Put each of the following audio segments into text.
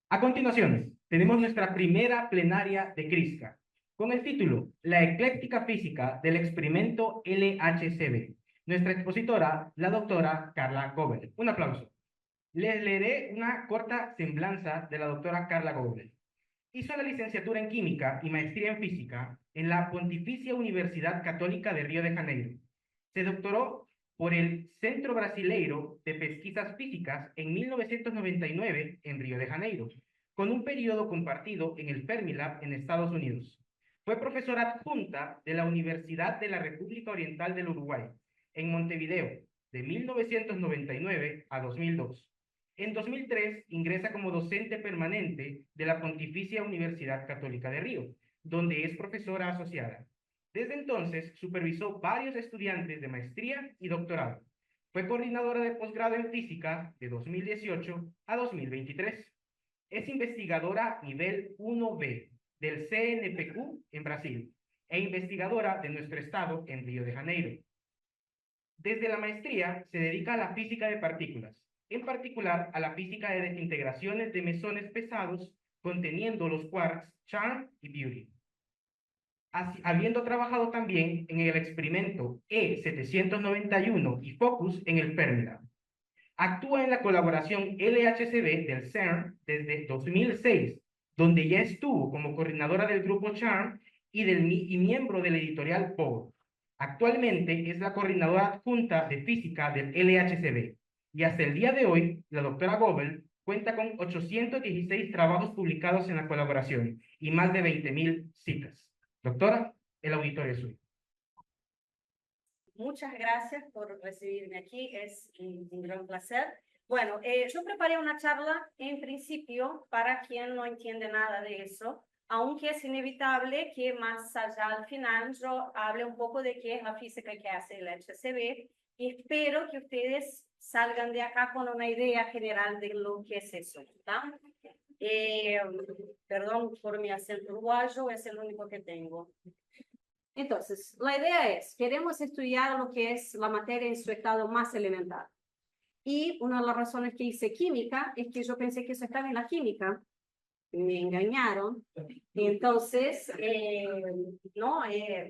A continuación, tenemos nuestra primera plenaria de CRISCA, con el título La ecléctica física del experimento LHCb. Nuestra expositora, la doctora Carla Goebel. Un aplauso. Les leeré una corta semblanza de la doctora Carla Goebel. Hizo la licenciatura en Química y maestría en Física en la Pontificia Universidad Católica de Río de Janeiro. Se doctoró por el Centro Brasileiro de Pesquisas Físicas en 1999 en Río de Janeiro, con un periodo compartido en el Fermilab en Estados Unidos. Fue profesora adjunta de la Universidad de la República Oriental del Uruguay, en Montevideo, de 1999 a 2002. En 2003 ingresa como docente permanente de la Pontificia Universidad Católica de Río, donde es profesora asociada. Desde entonces supervisó varios estudiantes de maestría y doctorado. Fue coordinadora de posgrado en física de 2018 a 2023. Es investigadora nivel 1B del CNPq en Brasil e investigadora de nuestro estado en Río de Janeiro. Desde la maestría se dedica a la física de partículas, en particular a la física de desintegraciones de mesones pesados conteniendo los quarks Charm y Beauty. Habiendo trabajado también en el experimento E791 y Focus en el Fermilab. Actúa en la colaboración LHCb del CERN desde 2006, donde ya estuvo como coordinadora del grupo Charm y miembro de la editorial POE. Actualmente es la coordinadora adjunta de física del LHCb y hasta el día de hoy la doctora Goebel cuenta con 816 trabajos publicados en la colaboración y más de 20.000 citas. Doctora, el auditorio es suyo. Muchas gracias por recibirme aquí, es un gran placer. Bueno, yo preparé una charla en principio para quien no entiende nada de eso, aunque es inevitable que más allá al final yo hable un poco de qué es la física que hace el HCB y espero que ustedes salgan de acá con una idea general de lo que es eso, ¿tá? Perdón por mi acento uruguayo, es el único que tengo. Entonces, la idea es, queremos estudiar lo que es la materia en su estado más elemental. Y una de las razones que hice química es que yo pensé que eso estaba en la química. Me engañaron. Entonces,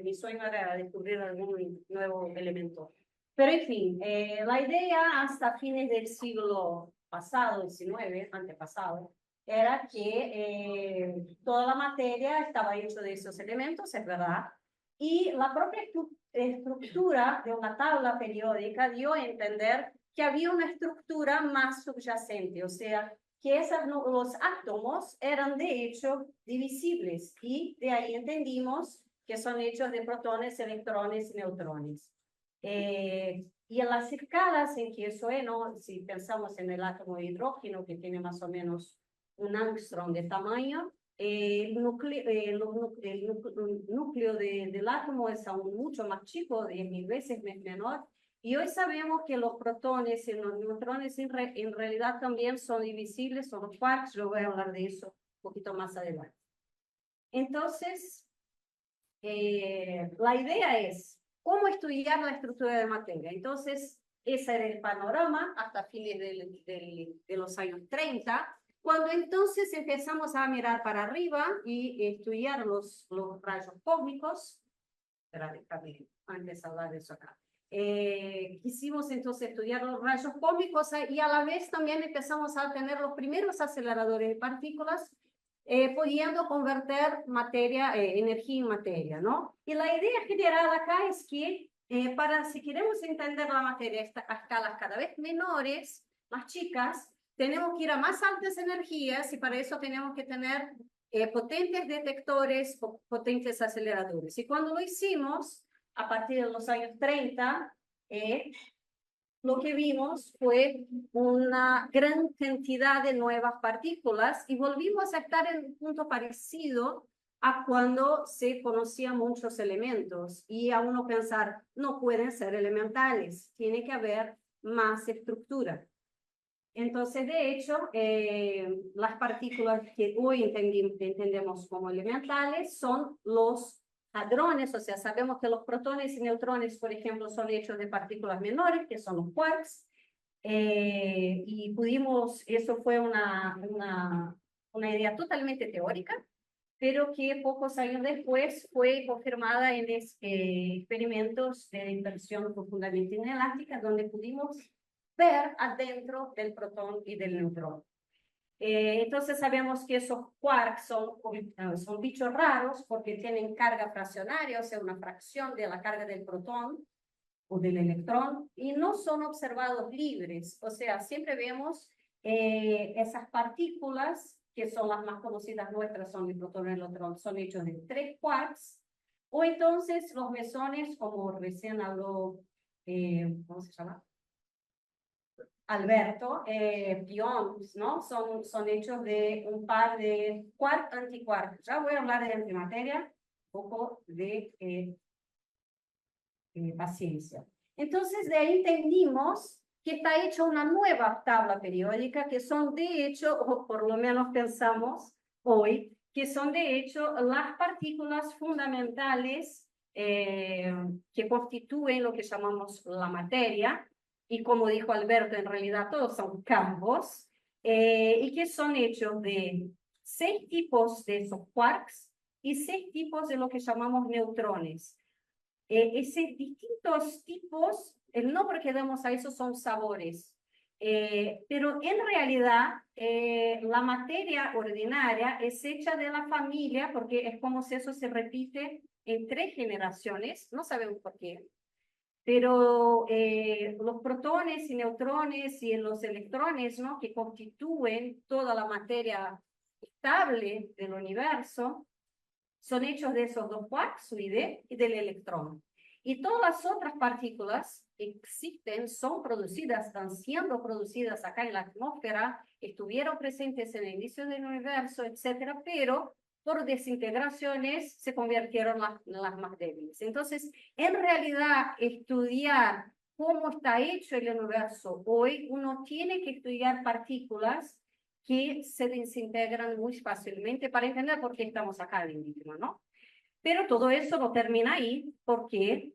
mi sueño era descubrir algún nuevo elemento. Pero en fin, la idea hasta fines del siglo pasado, XIX, antepasado, era que toda la materia estaba hecha de esos elementos, es verdad, y la propia estructura de una tabla periódica dio a entender que había una estructura más subyacente, o sea, que los átomos eran de hecho divisibles y de ahí entendimos que son hechos de protones, electrones y neutrones. Y en las escalas en que eso es, ¿no? Si pensamos en el átomo de hidrógeno, que tiene más o menos un ángstrom de tamaño, el núcleo del átomo es aún mucho más chico, 10.000 veces menor, y hoy sabemos que los protones y los neutrones en realidad también son divisibles, son los quarks, yo voy a hablar de eso un poquito más adelante. Entonces, la idea es cómo estudiar la estructura de materia. Entonces, ese era el panorama hasta fines de los años 30, cuando entonces empezamos a mirar para arriba y estudiar los rayos cósmicos. Espera, déjame antes hablar de eso acá. Quisimos entonces estudiar los rayos cósmicos y a la vez también empezamos a tener los primeros aceleradores de partículas, pudiendo convertir energía en materia, ¿no? Y la idea general acá es que si queremos entender la materia a escalas cada vez menores, más chicas, tenemos que ir a más altas energías y para eso tenemos que tener potentes detectores, potentes aceleradores. Y cuando lo hicimos, a partir de los años 30, lo que vimos fue una gran cantidad de nuevas partículas y volvimos a estar en un punto parecido a cuando se conocían muchos elementos y a uno pensar, no pueden ser elementales, tiene que haber más estructura. Entonces, de hecho, las partículas que hoy entendemos como elementales son los hadrones, o sea, sabemos que los protones y neutrones, por ejemplo, son hechos de partículas menores, que son los quarks, y eso fue una una idea totalmente teórica, pero que pocos años después fue confirmada en experimentos de dispersión profundamente inelástica, donde pudimos ver adentro del protón y del neutrón. Entonces sabemos que esos quarks son bichos raros porque tienen carga fraccionaria, o sea, una fracción de la carga del protón o del electrón, y no son observados libres, o sea, siempre vemos esas partículas, que son las más conocidas nuestras, son el protón y el electrón, son hechos de 3 quarks, o entonces los mesones, como recién habló, ¿cómo se llama? Alberto, pions, ¿no? Son hechos de un par de quark antiquark. Ya voy a hablar de antimateria, un poco de paciencia. Entonces, de ahí entendimos que está hecha una nueva tabla periódica, que son de hecho, o por lo menos pensamos hoy, que son de hecho las partículas fundamentales que constituyen lo que llamamos la materia, y como dijo Alberto, en realidad todos son campos, y que son hechos de 6 tipos de esos quarks y 6 tipos de lo que llamamos neutrones. Esos distintos tipos, el nombre que damos a eso son sabores, pero en realidad la materia ordinaria es hecha de la familia, porque es como si eso se repite en 3 generaciones, no sabemos por qué, pero los protones y neutrones y los electrones, ¿no?, que constituyen toda la materia estable del universo, son hechos de esos 2 quarks, su ID, y del electrón. Y todas las otras partículas existen, son producidas, están siendo producidas acá en la atmósfera, estuvieron presentes en el inicio del universo, etcétera, pero por desintegraciones se convirtieron en las más débiles. Entonces, en realidad, estudiar cómo está hecho el universo hoy, uno tiene que estudiar partículas que se desintegran muy fácilmente para entender por qué estamos acá adentro, ¿no? Pero todo eso no termina ahí porque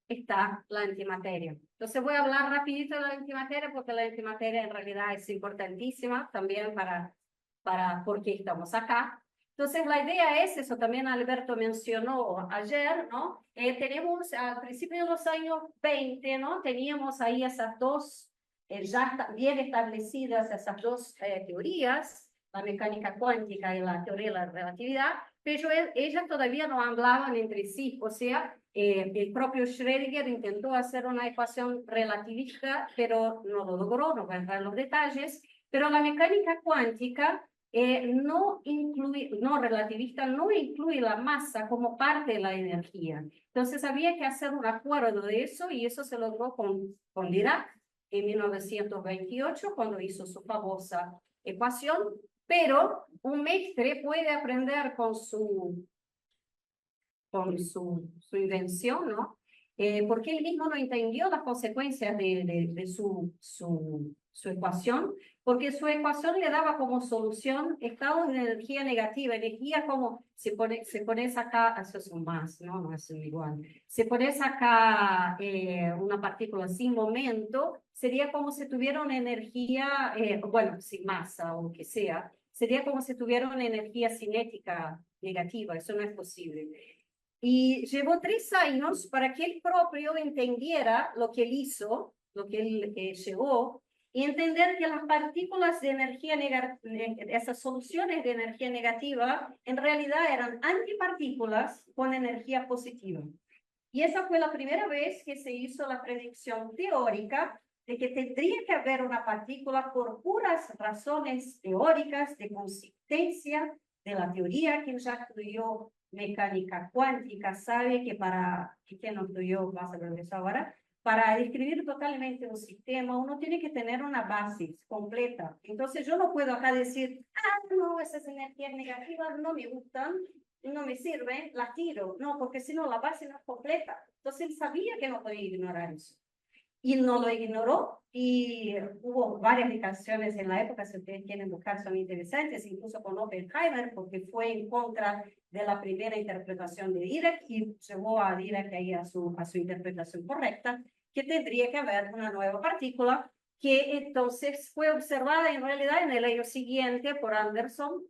está la antimateria. Entonces voy a hablar rapidito de la antimateria porque la antimateria en realidad es importantísima también para por qué estamos acá. Entonces la idea es, eso también Alberto mencionó ayer, ¿no? Tenemos al principio de los años 20, ¿no? Teníamos ahí esas dos ya bien establecidas, esas dos teorías, la mecánica cuántica y la teoría de la relatividad, pero ellas todavía no hablaban entre sí, o sea, el propio Schrödinger intentó hacer una ecuación relativista, pero no lo logró, no voy a entrar en los detalles, pero la mecánica cuántica no relativista, no incluye la masa como parte de la energía. Entonces había que hacer un acuerdo de eso, y eso se logró con Dirac en 1928, cuando hizo su famosa ecuación, pero un maestre puede aprender con su invención, ¿no? Porque él mismo no entendió las consecuencias de su ecuación, porque su ecuación le daba como solución estados de energía negativa, energía como, si pones acá, eso es un más, ¿no? No es igual. Si pones acá una partícula sin momento, sería como si tuviera una energía, bueno, sin masa o lo que sea, sería como si tuviera una energía cinética negativa, eso no es posible. Y llevó 3 años para que él propio entendiera lo que él hizo, lo que él llegó, y entender que las partículas de energía negativa, esas soluciones de energía negativa, en realidad eran antipartículas con energía positiva. Y esa fue la primera vez que se hizo la predicción teórica de que tendría que haber una partícula por puras razones teóricas de consistencia de la teoría. Quien ya estudió mecánica cuántica sabe que quien no estudió, vas a ver eso ahora, para describir totalmente un sistema, uno tiene que tener una base completa. Entonces yo no puedo acá decir, no, esas energías negativas no me gustan, no me sirven, las tiro. No, porque si no, la base no es completa. Entonces él sabía que no podía ignorar eso. Y no lo ignoró, y hubo varias canciones en la época, si ustedes quieren buscar, son interesantes, incluso con Oppenheimer, porque fue en contra de la primera interpretación de Dirac y llevó a Dirac ahí a su interpretación correcta, que tendría que haber una nueva partícula, que entonces fue observada en realidad en el año siguiente por Anderson,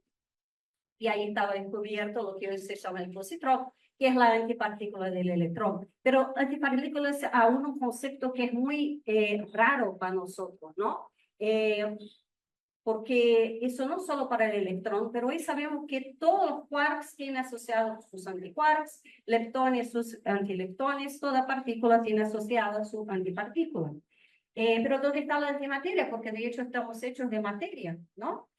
y ahí estaba descubierto lo que hoy se llama el positrón, que es la antipartícula del electrón. Pero antipartícula es aún un concepto que es muy raro para nosotros, ¿no? Porque eso no solo para el electrón, pero hoy sabemos que todos los quarks tienen asociados sus antiquarks, leptones sus antileptones, toda partícula tiene asociada su antipartícula. Pero ¿dónde está la antimateria? Porque de hecho estamos hechos de materia, ¿no?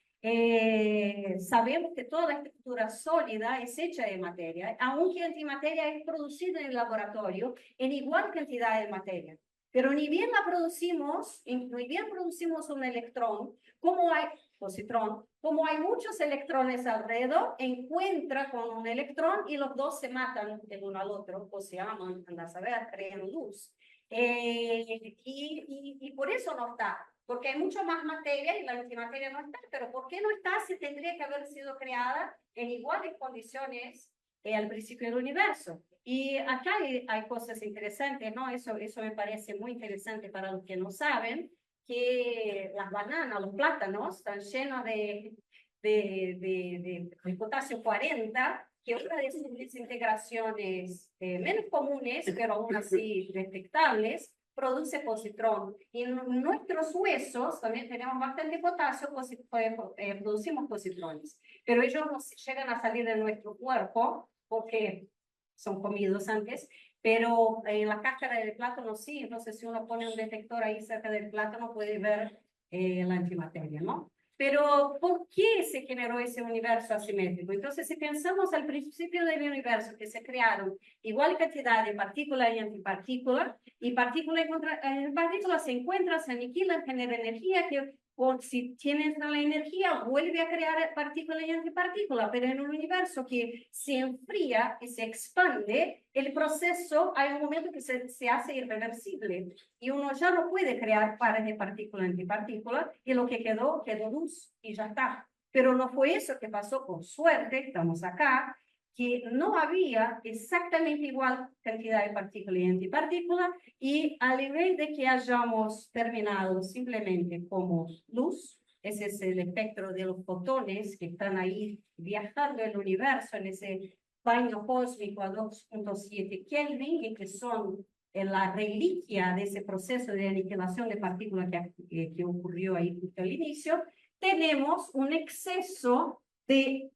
Sabemos que toda la estructura sólida es hecha de materia, aunque antimateria es producida en el laboratorio en igual cantidad de materia. Pero ni bien la producimos, ni bien producimos un electrón, como hay positrón, como hay muchos electrones alrededor, encuentra con un electrón y los dos se matan el uno al otro, o se aman, anda a saber, crean luz. Y por eso no está, porque hay mucho más materia y la antimateria no está. Pero ¿por qué no está si tendría que haber sido creada en iguales condiciones al principio del universo? Y acá hay cosas interesantes, ¿no? Eso me parece muy interesante para los que no saben, que las bananas, los plátanos, están llenos de potasio 40, que una de sus desintegraciones menos comunes, pero aún así detectables, produce positrón. Y en nuestros huesos también tenemos bastante potasio, producimos positrones. Pero ellos no llegan a salir de nuestro cuerpo porque son comidos antes, pero en la cáscara del plátano sí. Entonces, si uno pone un detector ahí cerca del plátano, puede ver la antimateria, ¿no? Pero, ¿por qué se generó ese universo asimétrico? Entonces, si pensamos al principio del universo, que se crearon igual cantidad de partículas y antipartículas, y partículas se encuentran, se aniquilan, generan energía, que si tienes la energía, vuelve a crear partícula y antipartícula, pero en un universo que se enfría y se expande, el proceso, hay un momento que se hace irreversible y uno ya no puede crear pares de partícula y antipartícula, y lo que quedó luz y ya está. Pero no fue eso que pasó. Por suerte, estamos acá, que no había exactamente igual cantidad de partícula y antipartícula, y al nivel de que hayamos terminado simplemente como luz, ese es el espectro de los fotones que están ahí viajando en el universo, en ese baño cósmico a 2.7 Kelvin, y que son la reliquia de ese proceso de aniquilación de partículas que ocurrió ahí justo al inicio. Tenemos un exceso de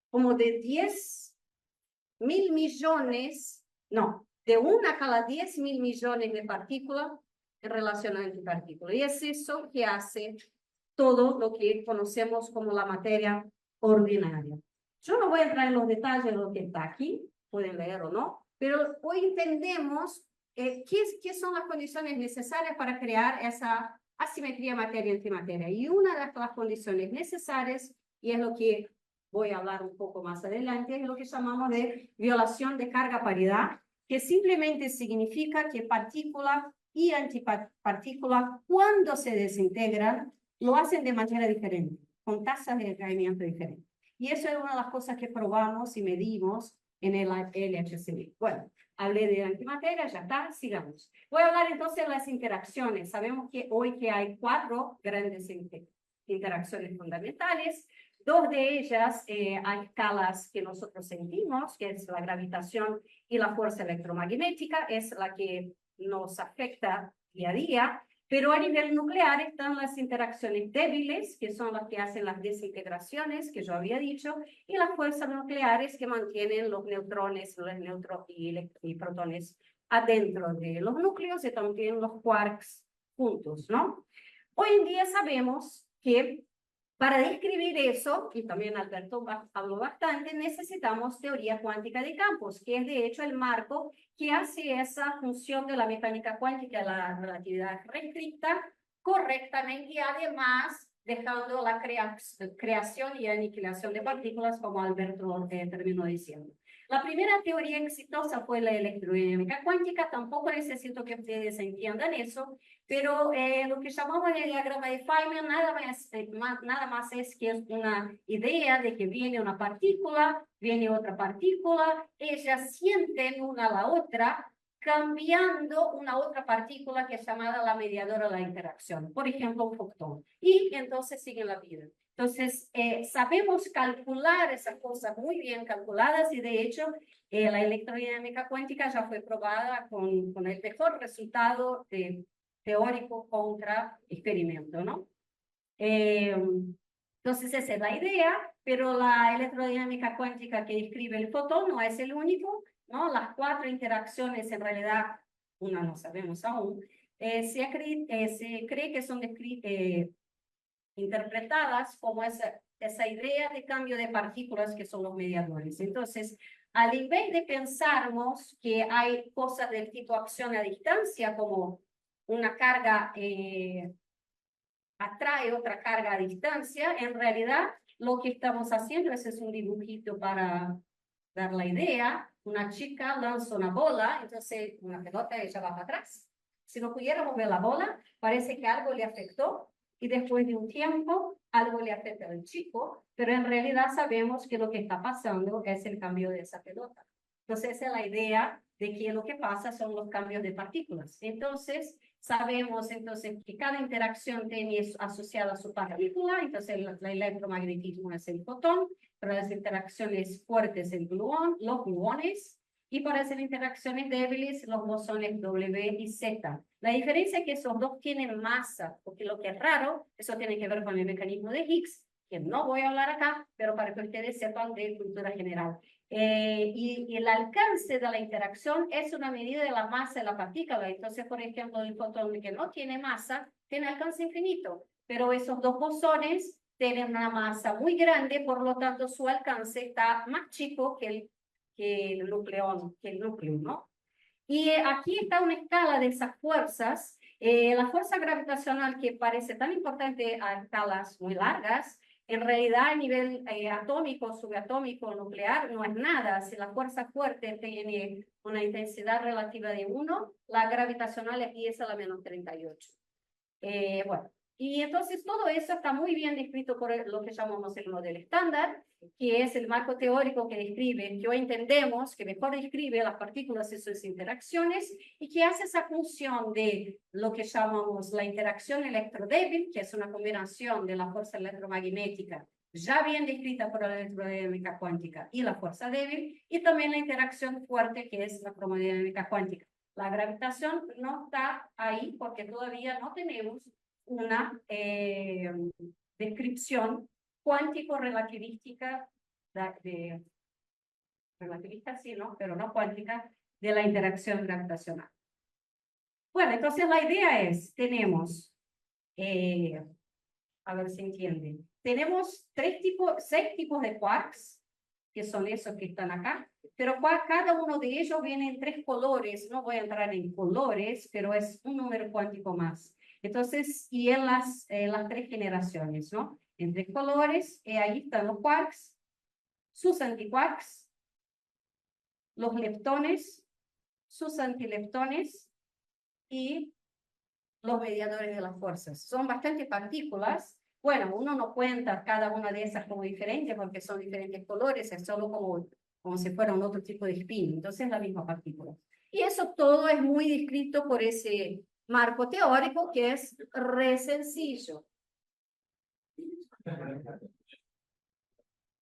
como de 10.000 millones, no, de 1 a cada 10.000 millones de partículas en relación a antipartículas. Y es eso que hace todo lo que conocemos como la materia ordinaria. Yo no voy a entrar en los detalles de lo que está aquí, pueden leerlo, ¿no? Pero hoy entendemos qué son las condiciones necesarias para crear esa asimetría materia-antimateria. Y una de las condiciones necesarias, y es lo que voy a hablar un poco más adelante, es lo que llamamos de violación de carga-paridad, que simplemente significa que partícula y antipartícula, cuando se desintegran, lo hacen de manera diferente, con tasas de decaimiento diferentes. Y eso es una de las cosas que probamos y medimos en el LHCb. Bueno, hablé de antimateria, ya está, sigamos. Voy a hablar entonces de las interacciones. Sabemos que hoy que hay 4 grandes interacciones fundamentales. 2 de ellas a escalas que nosotros sentimos, que es la gravitación y la fuerza electromagnética, es la que nos afecta día a día. Pero a nivel nuclear están las interacciones débiles, que son las que hacen las desintegraciones, que yo había dicho, y las fuerzas nucleares que mantienen los neutrones, y protones adentro de los núcleos, y también los quarks juntos, ¿no? Hoy en día sabemos que para describir eso, y también Alberto habló bastante, necesitamos teoría cuántica de campos, que es de hecho el marco que hace esa función de la mecánica cuántica, la relatividad restricta, correctamente, y además dejando la creación y aniquilación de partículas, como Alberto terminó diciendo. La primera teoría exitosa fue la electrodinámica cuántica. Tampoco necesito que ustedes entiendan eso, pero lo que llamamos el diagrama de Feynman nada más es que es una idea de que viene una partícula, viene otra partícula, ellas sienten una a la otra, cambiando una otra partícula que es llamada la mediadora de la interacción, por ejemplo, un fotón. Y entonces sigue la vida. Entonces, sabemos calcular esas cosas muy bien calculadas y de hecho la electrodinámica cuántica ya fue probada con el mejor resultado teórico contra experimento, ¿no? Entonces, esa es la idea, pero la electrodinámica cuántica que describe el fotón no es el único, ¿no? Las 4 interacciones, en realidad, una no sabemos aún, se cree que son interpretadas como esa idea de cambio de partículas que son los mediadores. Entonces, al invés de pensarmos que hay cosas del tipo acción a distancia, como una carga atrae otra carga a distancia, en realidad lo que estamos haciendo es un dibujito para dar la idea. Una chica lanza una bola, entonces una pelota ella va para atrás. Si no pudiéramos ver la bola, parece que algo le afectó y después de un tiempo algo le afecta al chico, pero en realidad sabemos que lo que está pasando es el cambio de esa pelota. Entonces esa es la idea de que lo que pasa son los cambios de partículas. Entonces sabemos entonces que cada interacción tiene asociada a su partícula, entonces el electromagnetismo es el fotón, para las interacciones fuertes el gluón, los gluones, y para las interacciones débiles los bosones W y Z. La diferencia es que esos dos tienen masa, porque lo que es raro, eso tiene que ver con el mecanismo de Higgs, que no voy a hablar acá, pero para que ustedes sepan de cultura general. Y el alcance de la interacción es una medida de la masa de la partícula. Entonces, por ejemplo, el fotón que no tiene masa, tiene alcance infinito, pero esos dos bosones tienen una masa muy grande, por lo tanto su alcance está más chico que el núcleo, ¿no? Y aquí está una escala de esas fuerzas. La fuerza gravitacional que parece tan importante a escalas muy largas, en realidad a nivel atómico, subatómico, nuclear, no es nada. Si la fuerza fuerte tiene una intensidad relativa de 1, la gravitacional es 10 a la menos 38. Bueno, y entonces todo eso está muy bien descrito por lo que llamamos el modelo estándar, que es el marco teórico que describe, que hoy entendemos, que mejor describe las partículas y sus interacciones, y que hace esa función de lo que llamamos la interacción electrodébil, que es una combinación de la fuerza electromagnética, ya bien descrita por la electrodinámica cuántica, y la fuerza débil, y también la interacción fuerte, que es la cromodinámica cuántica. La gravitación no está ahí porque todavía no tenemos una descripción cuántico-relativística, relativista sí, ¿no? Pero no cuántica, de la interacción gravitacional. Bueno, entonces la idea es, tenemos, a ver si entienden, tenemos 6 tipos de quarks, que son esos que están acá, pero cada uno de ellos viene en 3 colores, no voy a entrar en colores, pero es un número cuántico más. Entonces, y en las 3 generaciones, ¿no? En 3 colores, ahí están los quarks, sus antiquarks, los leptones, sus antileptones y los mediadores de las fuerzas. Son bastante partículas. Bueno, uno no cuenta cada una de esas como diferente porque son diferentes colores, es solo como si fuera un otro tipo de spin. Entonces es la misma partícula. Y eso todo es muy descrito por ese marco teórico que es re sencillo.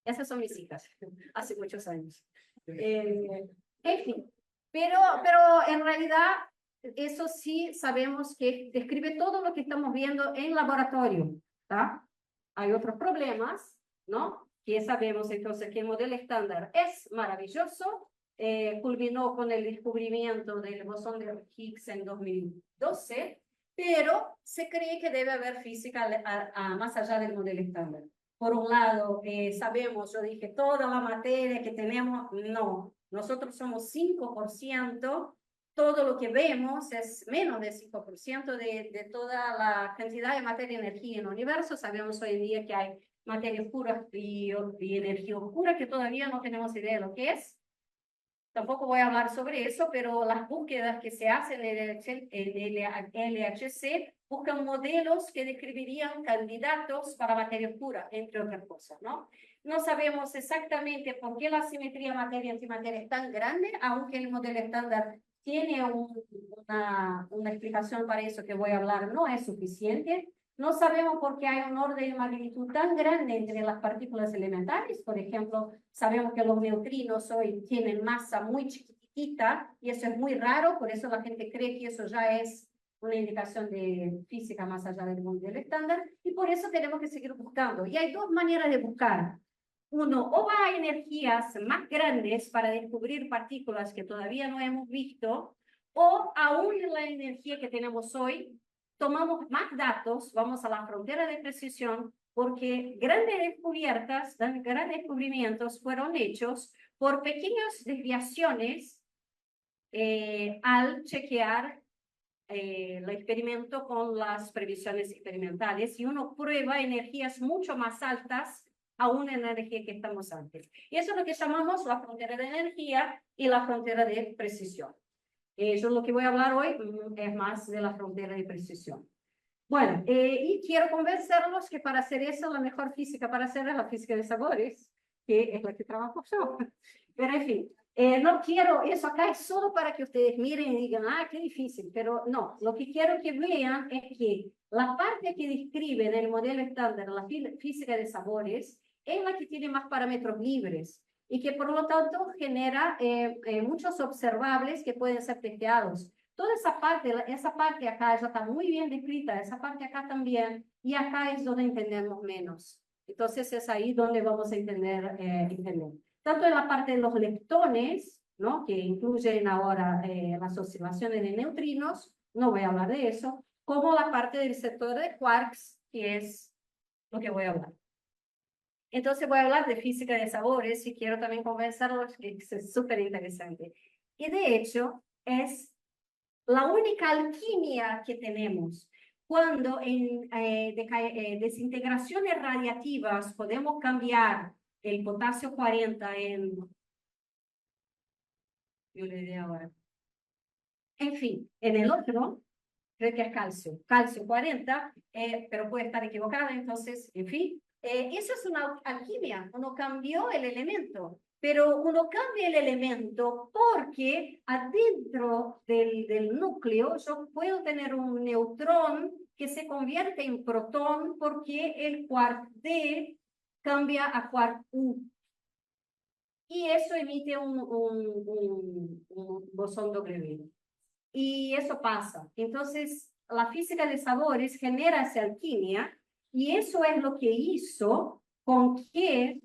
Esas son mis hijas, hace muchos años. En fin, pero en realidad eso sí sabemos que describe todo lo que estamos viendo en laboratorio, ¿tá? Hay otros problemas, ¿no? Que sabemos entonces que el modelo estándar es maravilloso, culminó con el descubrimiento del bosón de Higgs en 2012, pero se cree que debe haber física más allá del modelo estándar. Por un lado, sabemos, yo dije, toda la materia que tenemos, no. Nosotros somos 5%, todo lo que vemos es menos de 5% de toda la cantidad de materia y energía en el universo. Sabemos hoy en día que hay materia oscura y energía oscura que todavía no tenemos idea de lo que es. Tampoco voy a hablar sobre eso, pero las búsquedas que se hacen en el LHC buscan modelos que describirían candidatos para materia oscura, entre otras cosas, ¿no? No sabemos exactamente por qué la simetría materia-antimateria es tan grande, aunque el modelo estándar tiene una explicación para eso que voy a hablar, no es suficiente. No sabemos por qué hay un orden de magnitud tan grande entre las partículas elementales. Por ejemplo, sabemos que los neutrinos hoy tienen masa muy chiquitita y eso es muy raro, por eso la gente cree que eso ya es una indicación de física más allá del estándar, y por eso tenemos que seguir buscando. Y hay dos maneras de buscar. Uno, o va a energías más grandes para descubrir partículas que todavía no hemos visto, o aún en la energía que tenemos hoy, tomamos más datos, vamos a la frontera de precisión, porque grandes descubiertas, grandes descubrimientos fueron hechos por pequeñas desviaciones al chequear el experimento con las previsiones experimentales, y uno prueba energías mucho más altas aún en la energía que estamos antes. Y eso es lo que llamamos la frontera de energía y la frontera de precisión. Yo lo que voy a hablar hoy es más de la frontera de precisión. Bueno, y quiero convencerlos que para hacer eso, la mejor física para hacer es la física de sabores, que es la que trabajo yo. Pero en fin, no quiero, eso acá es solo para que ustedes miren y digan, ah, qué difícil, pero no, lo que quiero que vean es que la parte que describe en el modelo estándar la física de sabores es la que tiene más parámetros libres y que por lo tanto genera muchos observables que pueden ser testeados. Toda esa parte acá ya está muy bien descrita, esa parte acá también, y acá es donde entendemos menos. Entonces es ahí donde vamos a entender. Tanto en la parte de los leptones, ¿no? Que incluyen ahora las oscilaciones de neutrinos, no voy a hablar de eso, como la parte del sector de quarks, que es lo que voy a hablar. Entonces voy a hablar de física de sabores y quiero también convencerlos que es súper interesante. Y de hecho es la única alquimia que tenemos. Cuando en desintegraciones radiativas podemos cambiar el potasio 40 en... Yo le diré ahora. En fin, en el otro, creo que es calcio. Calcio 40, pero puede estar equivocada, entonces, en fin. Eso es una alquimia. Uno cambió el elemento. Pero uno cambia el elemento porque adentro del núcleo yo puedo tener un neutrón que se convierte en protón porque el quark D cambia a quark U. Y eso emite un bosón W. Y eso pasa. Entonces, la física de sabores genera esa alquimia y eso es lo que hizo con que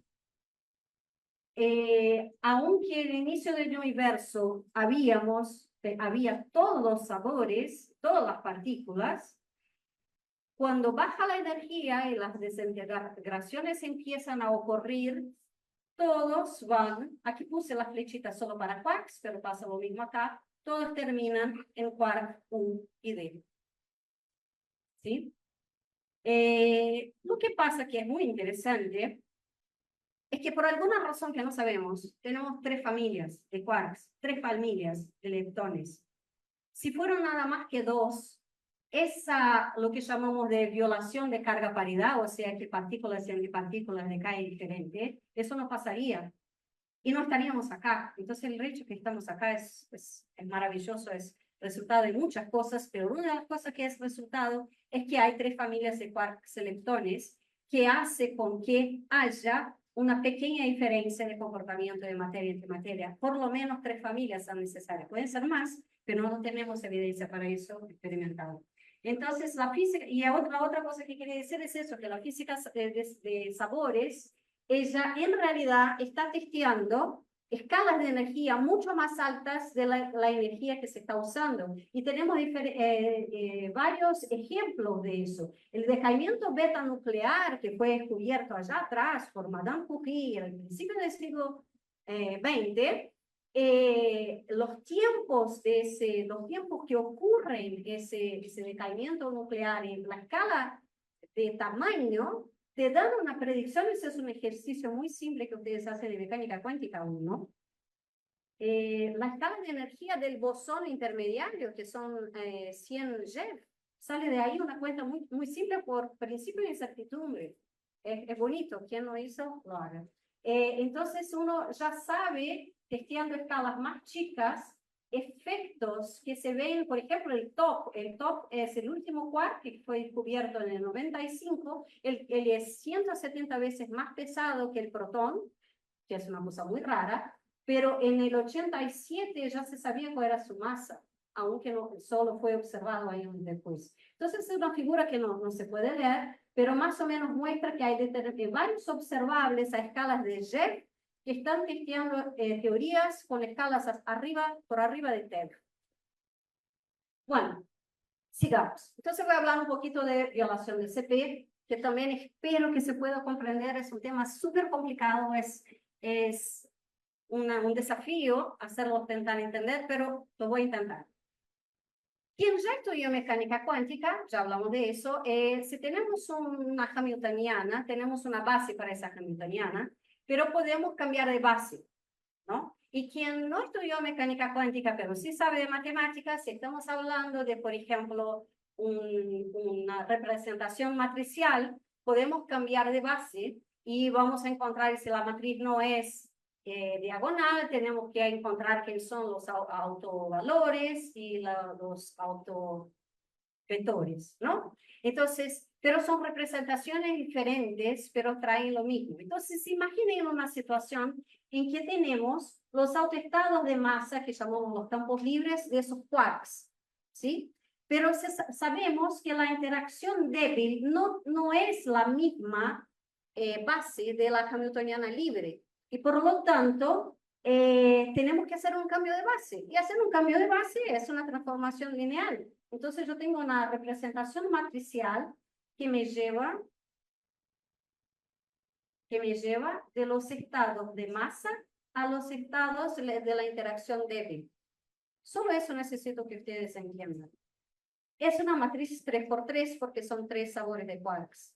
aunque en el inicio del universo había todos los sabores, todas las partículas, cuando baja la energía y las desintegraciones empiezan a ocurrir, todos van, aquí puse la flechita solo para quarks, pero pasa lo mismo acá, todos terminan en quark U y D. ¿Sí? Lo que pasa que es muy interesante es que por alguna razón que no sabemos, tenemos 3 familias de quarks, 3 familias de leptones. Si fueron nada más que 2, esa, lo que llamamos de violación de carga paridad, o sea, que partículas y antipartículas decaen diferente, eso no pasaría. Y no estaríamos acá. Entonces el hecho que estamos acá es maravilloso, es resultado de muchas cosas, pero una de las cosas que es resultado es que hay 3 familias de quarks leptones que hace con que haya una pequeña diferencia de comportamiento de materia entre materia. Por lo menos 3 familias son necesarias. Pueden ser más, pero no tenemos evidencia para eso experimentado. Entonces, la física, y la otra cosa que quería decir es eso, que la física de sabores, ella en realidad está testeando escalas de energía mucho más altas de la energía que se está usando. Y tenemos varios ejemplos de eso. El decaimiento beta nuclear, que fue descubierto allá atrás por Madame Curie al principio del siglo XX, los tiempos que ocurren ese decaimiento nuclear en la escala de tamaño te dan una predicción. Ese es un ejercicio muy simple que ustedes hacen de mecánica cuántica aún, ¿no? La escala de energía del bosón intermediario, que son 100 GeV, sale de ahí una cuenta muy, muy simple por principio de incertidumbre. Es bonito, quien lo hizo, lo haga. Entonces uno ya sabe, testeando escalas más chicas, efectos que se ven, por ejemplo, el top es el último quark que fue descubierto en el 95, él es 170 veces más pesado que el protón, que es una cosa muy rara, pero en el 87 ya se sabía cuál era su masa, aunque no, solo fue observado años después. Entonces es una figura que no se puede leer, pero más o menos muestra que hay varios observables a escalas de Jeff que están testeando teorías con escalas por arriba de TeV. Bueno, sigamos. Entonces voy a hablar un poquito de violación de CP, que también espero que se pueda comprender. Es un tema súper complicado, es un desafío hacerlo intentar entender, pero lo voy a intentar. Y en ya biomecánica cuántica, ya hablamos de eso, si tenemos una hamiltoniana, tenemos una base para esa hamiltoniana, pero podemos cambiar de base, ¿no? Y quien no estudió mecánica cuántica, pero sí sabe de matemáticas, si estamos hablando de, por ejemplo, una representación matricial, podemos cambiar de base y vamos a encontrar, si la matriz no es diagonal, tenemos que encontrar quiénes son los autovalores y los autovectores, ¿no? Entonces, pero son representaciones diferentes, pero traen lo mismo. Entonces, imaginen una situación en que tenemos los autoestados de masa, que llamamos los campos libres de esos quarks, ¿sí? Pero sabemos que la interacción débil no es la misma base de la hamiltoniana libre. Y por lo tanto, tenemos que hacer un cambio de base. Y hacer un cambio de base es una transformación lineal. Entonces yo tengo una representación matricial que me lleva de los estados de masa a los estados de la interacción débil. Solo eso necesito que ustedes entiendan. Es una matriz 3x3 porque son 3 sabores de quarks.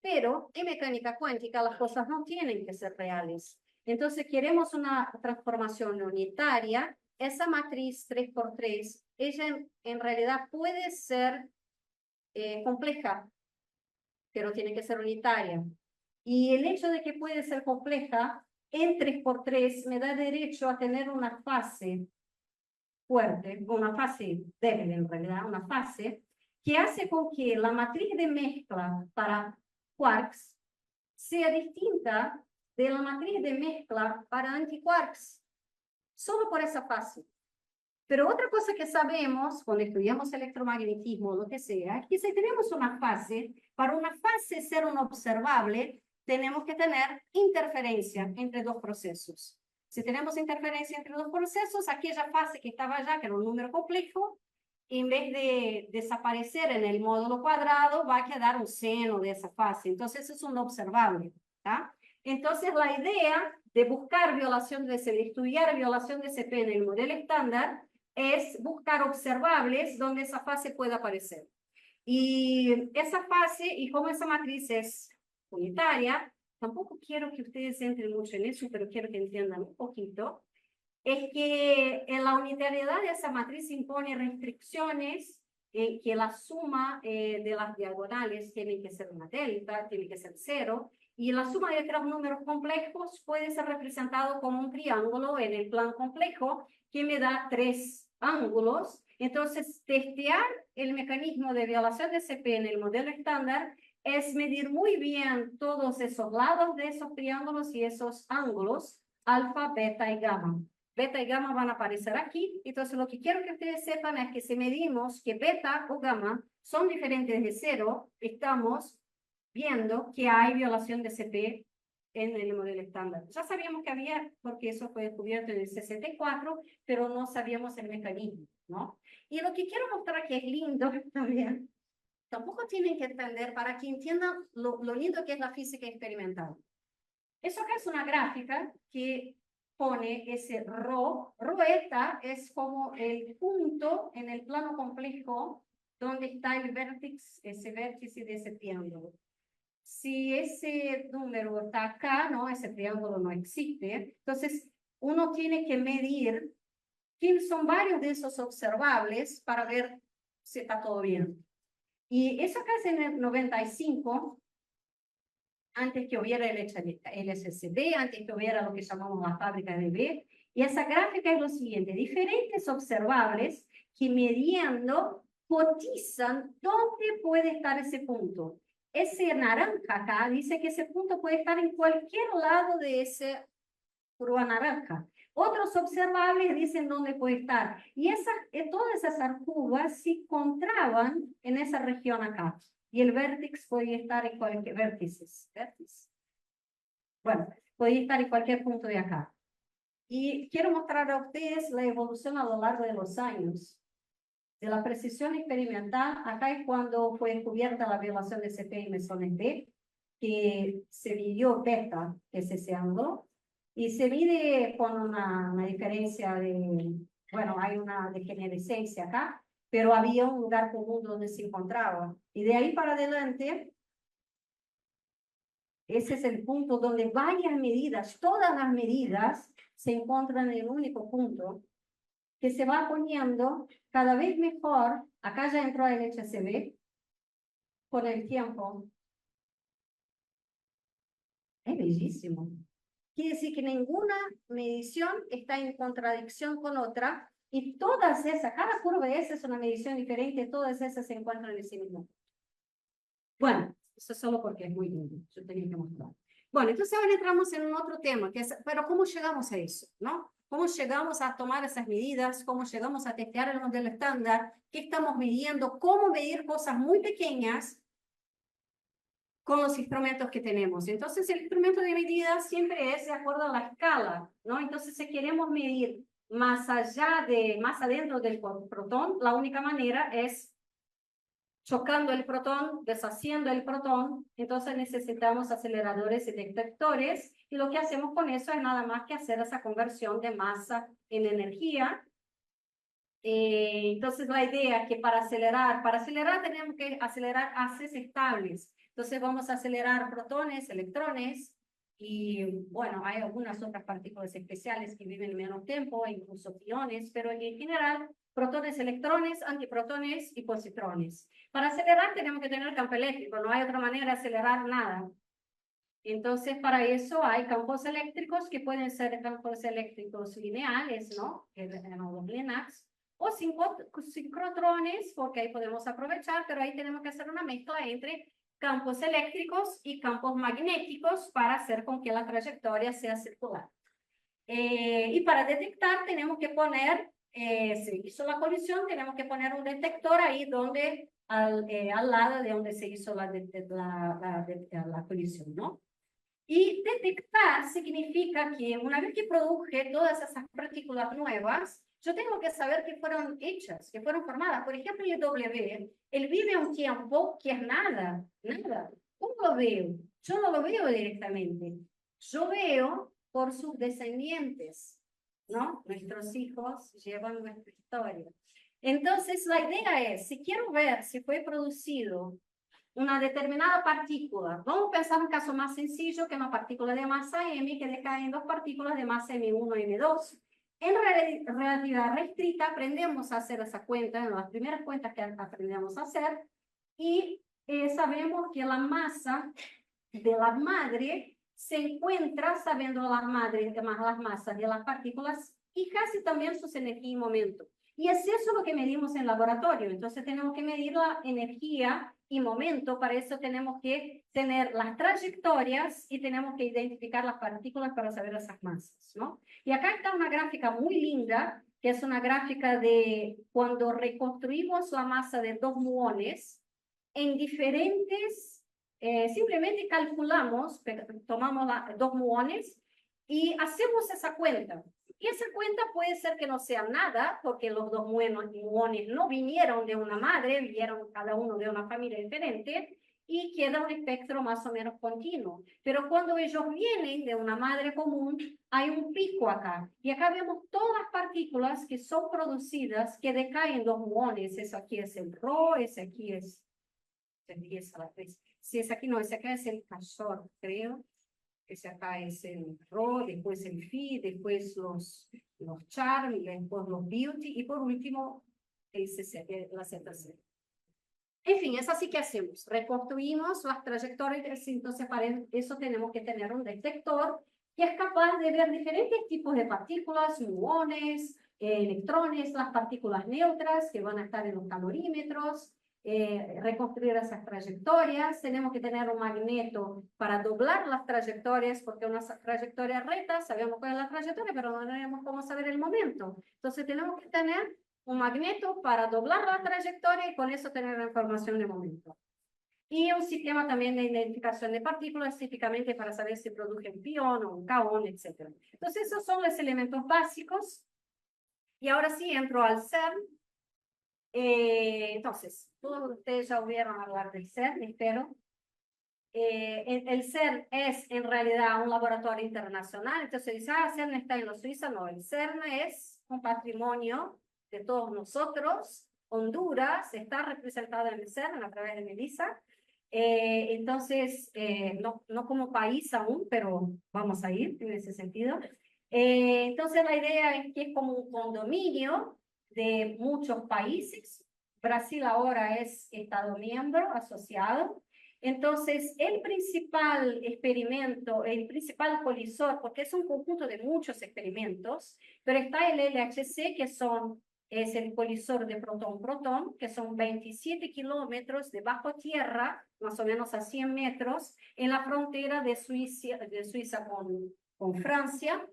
Pero en mecánica cuántica las cosas no tienen que ser reales. Entonces queremos una transformación unitaria. Esa matriz 3x3, ella en realidad puede ser compleja, pero tiene que ser unitaria. Y el hecho de que puede ser compleja en 3x3 me da derecho a tener una fase fuerte, una fase débil en realidad, una fase que hace con que la matriz de mezcla para quarks sea distinta de la matriz de mezcla para antiquarks, solo por esa fase. Pero otra cosa que sabemos cuando estudiamos electromagnetismo o lo que sea, es que si tenemos una fase, para una fase ser un observable, tenemos que tener interferencia entre dos procesos. Si tenemos interferencia entre dos procesos, aquella fase que estaba allá, que era un número complejo, en vez de desaparecer en el módulo cuadrado, va a quedar un seno de esa fase. Entonces, es un observable, ¿tá? Entonces, la idea de buscar violación de CP, de estudiar violación de CP en el modelo estándar, es buscar observables donde esa fase pueda aparecer. Y esa fase, y como esa matriz es unitaria, tampoco quiero que ustedes entren mucho en eso, pero quiero que entiendan un poquito, es que en la unitariedad de esa matriz impone restricciones que la suma de las diagonales tiene que ser una delta, tiene que ser 0, y la suma de tres números complejos puede ser representado como un triángulo en el plan complejo que me da 3 ángulos. Entonces, testear el mecanismo de violación de CP en el modelo estándar es medir muy bien todos esos lados de esos triángulos y esos ángulos, alfa, beta y gamma. Beta y gamma van a aparecer aquí. Entonces, lo que quiero que ustedes sepan es que si medimos que beta o gamma son diferentes de 0, estamos viendo que hay violación de CP en el modelo estándar. Ya sabíamos que había, porque eso fue descubierto en el 64, pero no sabíamos el mecanismo, ¿no? Y lo que quiero mostrar que es lindo también, tampoco tienen que entender, para que entiendan lo lindo que es la física experimental. Eso acá es una gráfica que pone ese ρ. Eta es como el punto en el plano complejo donde está el vértice, ese vértice de ese triángulo. Si ese número está acá, ¿no? Ese triángulo no existe. Entonces, uno tiene que medir quiénes son varios de esos observables para ver si está todo bien. Y eso acá es en el 95, antes que hubiera el LSCB, antes que hubiera lo que llamamos la fábrica de B, Y esa gráfica es lo siguiente, diferentes observables que midiendo cotizan dónde puede estar ese punto. Ese naranja acá dice que ese punto puede estar en cualquier lado de ese curva naranja. Otros observables dicen dónde puede estar. Y todas esas curvas se encontraban en esa región acá. Y el vértice podía estar en cualquier vértice. Bueno, podía estar en cualquier punto de acá. Y quiero mostrar a ustedes la evolución a lo largo de los años. De la precisión experimental, acá es cuando fue descubierta la violación de CP y mesones B, que se midió beta, que es ese ángulo, y se mide con una diferencia de, bueno, hay una degenerescencia acá, pero había un lugar común donde se encontraba. Y de ahí para adelante, ese es el punto donde varias medidas, todas las medidas, se encuentran en el único punto, que se va poniendo cada vez mejor. Acá ya entró el HCB con el tiempo. Es bellísimo. Quiere decir que ninguna medición está en contradicción con otra y todas esas, cada curva esa es una medición diferente, todas esas se encuentran en ese mismo. Bueno, eso es solo porque es muy lindo, yo tenía que mostrar. Bueno, entonces ahora entramos en un otro tema, que es, pero ¿cómo llegamos a eso? ¿No? ¿Cómo llegamos a tomar esas medidas? ¿Cómo llegamos a testear el modelo estándar? ¿Qué estamos midiendo? ¿Cómo medir cosas muy pequeñas con los instrumentos que tenemos? Entonces, el instrumento de medida siempre es de acuerdo a la escala, ¿no? Entonces, si queremos medir más adentro del protón, la única manera es chocando el protón, deshaciendo el protón. Entonces necesitamos aceleradores y detectores, y lo que hacemos con eso es nada más que hacer esa conversión de masa en energía. Entonces la idea es que para acelerar tenemos que acelerar haces estables. Entonces vamos a acelerar protones, electrones, y bueno, hay algunas otras partículas especiales que viven menos tiempo, incluso piones, pero en general protones, electrones, antiprotones y positrones. Para acelerar tenemos que tener campo eléctrico, no hay otra manera de acelerar nada. Entonces, para eso hay campos eléctricos que pueden ser campos eléctricos lineales, ¿no? Los LINACs, o sincrotrones, porque ahí podemos aprovechar, pero ahí tenemos que hacer una mezcla entre campos eléctricos y campos magnéticos para hacer con que la trayectoria sea circular. Y para detectar tenemos que poner, se hizo la colisión, tenemos que poner un detector ahí donde, al lado de donde se hizo la colisión, ¿no? Y detectar significa que una vez que produje todas esas partículas nuevas, yo tengo que saber que fueron hechas, que fueron formadas. Por ejemplo, el W, él vive un tiempo que es nada, nada. ¿Cómo lo veo? Yo no lo veo directamente. Yo veo por sus descendientes, ¿no? Nuestros hijos llevan nuestra historia. Entonces, la idea es, si quiero ver si fue producido una determinada partícula, vamos a pensar un caso más sencillo, que una partícula de masa m que decae en dos partículas de masa m1 y m2. En relatividad restricta aprendemos a hacer esa cuenta, en las primeras cuentas que aprendemos a hacer, y sabemos que la masa de la madre se encuentra, sabiendo las madres, más las masas de las partículas, y casi también sus energía y momento. Y es eso lo que medimos en laboratorio. Entonces tenemos que medir la energía y momento. Para eso tenemos que tener las trayectorias y tenemos que identificar las partículas para saber esas masas, ¿no? Y acá está una gráfica muy linda, que es una gráfica de cuando reconstruimos la masa de dos muones en diferentes, simplemente calculamos, tomamos dos muones y hacemos esa cuenta. Y esa cuenta puede ser que no sea nada, porque los dos muones no vinieron de una madre, vinieron cada uno de una familia diferente, y queda un espectro más o menos continuo. Pero cuando ellos vienen de una madre común, hay un pico acá. Y acá vemos todas las partículas que son producidas, que decaen dos muones. Eso aquí es el Rho, ese aquí es... Si es aquí, no, ese acá es el Cashor, creo. Ese acá es el Rho, después el Phi, después los Charm, después los Beauty, y por último, la ZC. En fin, es así que hacemos. Reconstruimos las trayectorias, entonces para eso tenemos que tener un detector que es capaz de ver diferentes tipos de partículas, muones, electrones, las partículas neutras que van a estar en los calorímetros, reconstruir esas trayectorias. Tenemos que tener un magneto para doblar las trayectorias, porque una trayectoria recta, sabemos cuál es la trayectoria, pero no tenemos cómo saber el momento. Entonces tenemos que tener un magneto para doblar la trayectoria y con eso tener la información de momento. Y un sistema también de identificación de partículas, típicamente para saber si produce un pión o un kaón, etc. Entonces, esos son los elementos básicos. Y ahora sí entro al CERN. Entonces, todos ustedes ya oyeron hablar del CERN, espero. El CERN es en realidad un laboratorio internacional. Entonces dice, CERN está en la Suiza. No, el CERN es un patrimonio de todos nosotros. Honduras está representada en el CERN a través de Melissa. Entonces, no como país aún, pero vamos a ir en ese sentido. Entonces, la idea es que es como un condominio de muchos países. Brasil ahora es Estado miembro asociado. Entonces, el principal experimento, el principal colisor, porque es un conjunto de muchos experimentos, pero está el LHC, que es el colisor de protón-protón, que son 27 kilómetros de bajo tierra, más o menos a 100 metros, en la frontera de Suiza con Francia.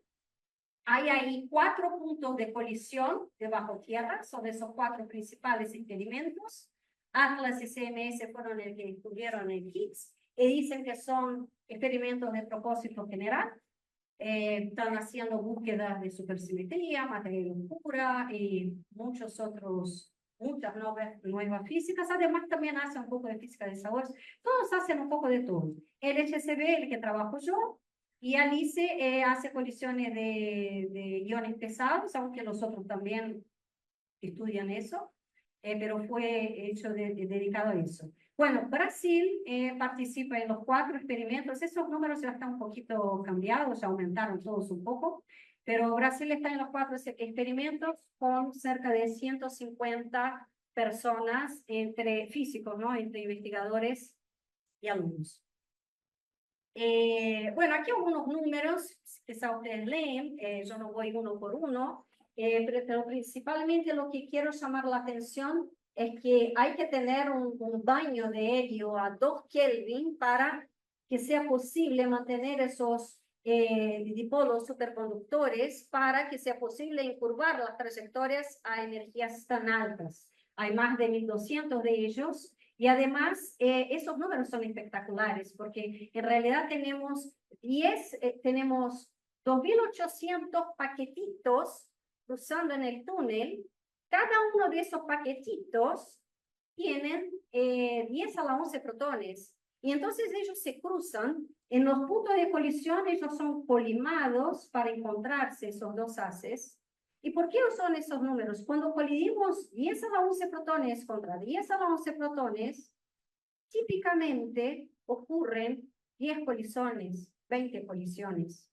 Hay ahí 4 puntos de colisión de bajo tierra, son esos 4 principales experimentos. Atlas y CMS fueron el que descubrieron el Higgs, y dicen que son experimentos de propósito general. Están haciendo búsquedas de supersimetría, materia oscura y muchas nuevas físicas. Además, también hacen un poco de física de sabores. Todos hacen un poco de todo. El HCB, el que trabajo yo, y Alice hace colisiones de iones pesados, aunque los otros también estudian eso, pero fue hecho dedicado a eso. Bueno, Brasil participa en los 4 experimentos. Esos números ya están un poquito cambiados, ya aumentaron todos un poco, pero Brasil está en los 4 experimentos con cerca de 150 personas, entre físicos, ¿no? Entre investigadores y alumnos. Bueno, aquí algunos números, quizá ustedes leen, yo no voy uno por uno, pero principalmente lo que quiero llamar la atención es que hay que tener un baño de helio a 2 Kelvin para que sea posible mantener esos dipolos superconductores, para que sea posible incurvar las trayectorias a energías tan altas. Hay más de 1200 de ellos. Y además, esos números son espectaculares, porque en realidad tenemos 2.800 paquetitos cruzando en el túnel. Cada uno de esos paquetitos tienen 10 a la 11 protones. Y entonces ellos se cruzan. En los puntos de colisión, ellos son colimados para encontrarse esos dos haces. ¿Y por qué son esos números? Cuando colidimos 10 a la 11 protones contra 10 a la 11 protones, típicamente ocurren 10 colisiones, 20 colisiones.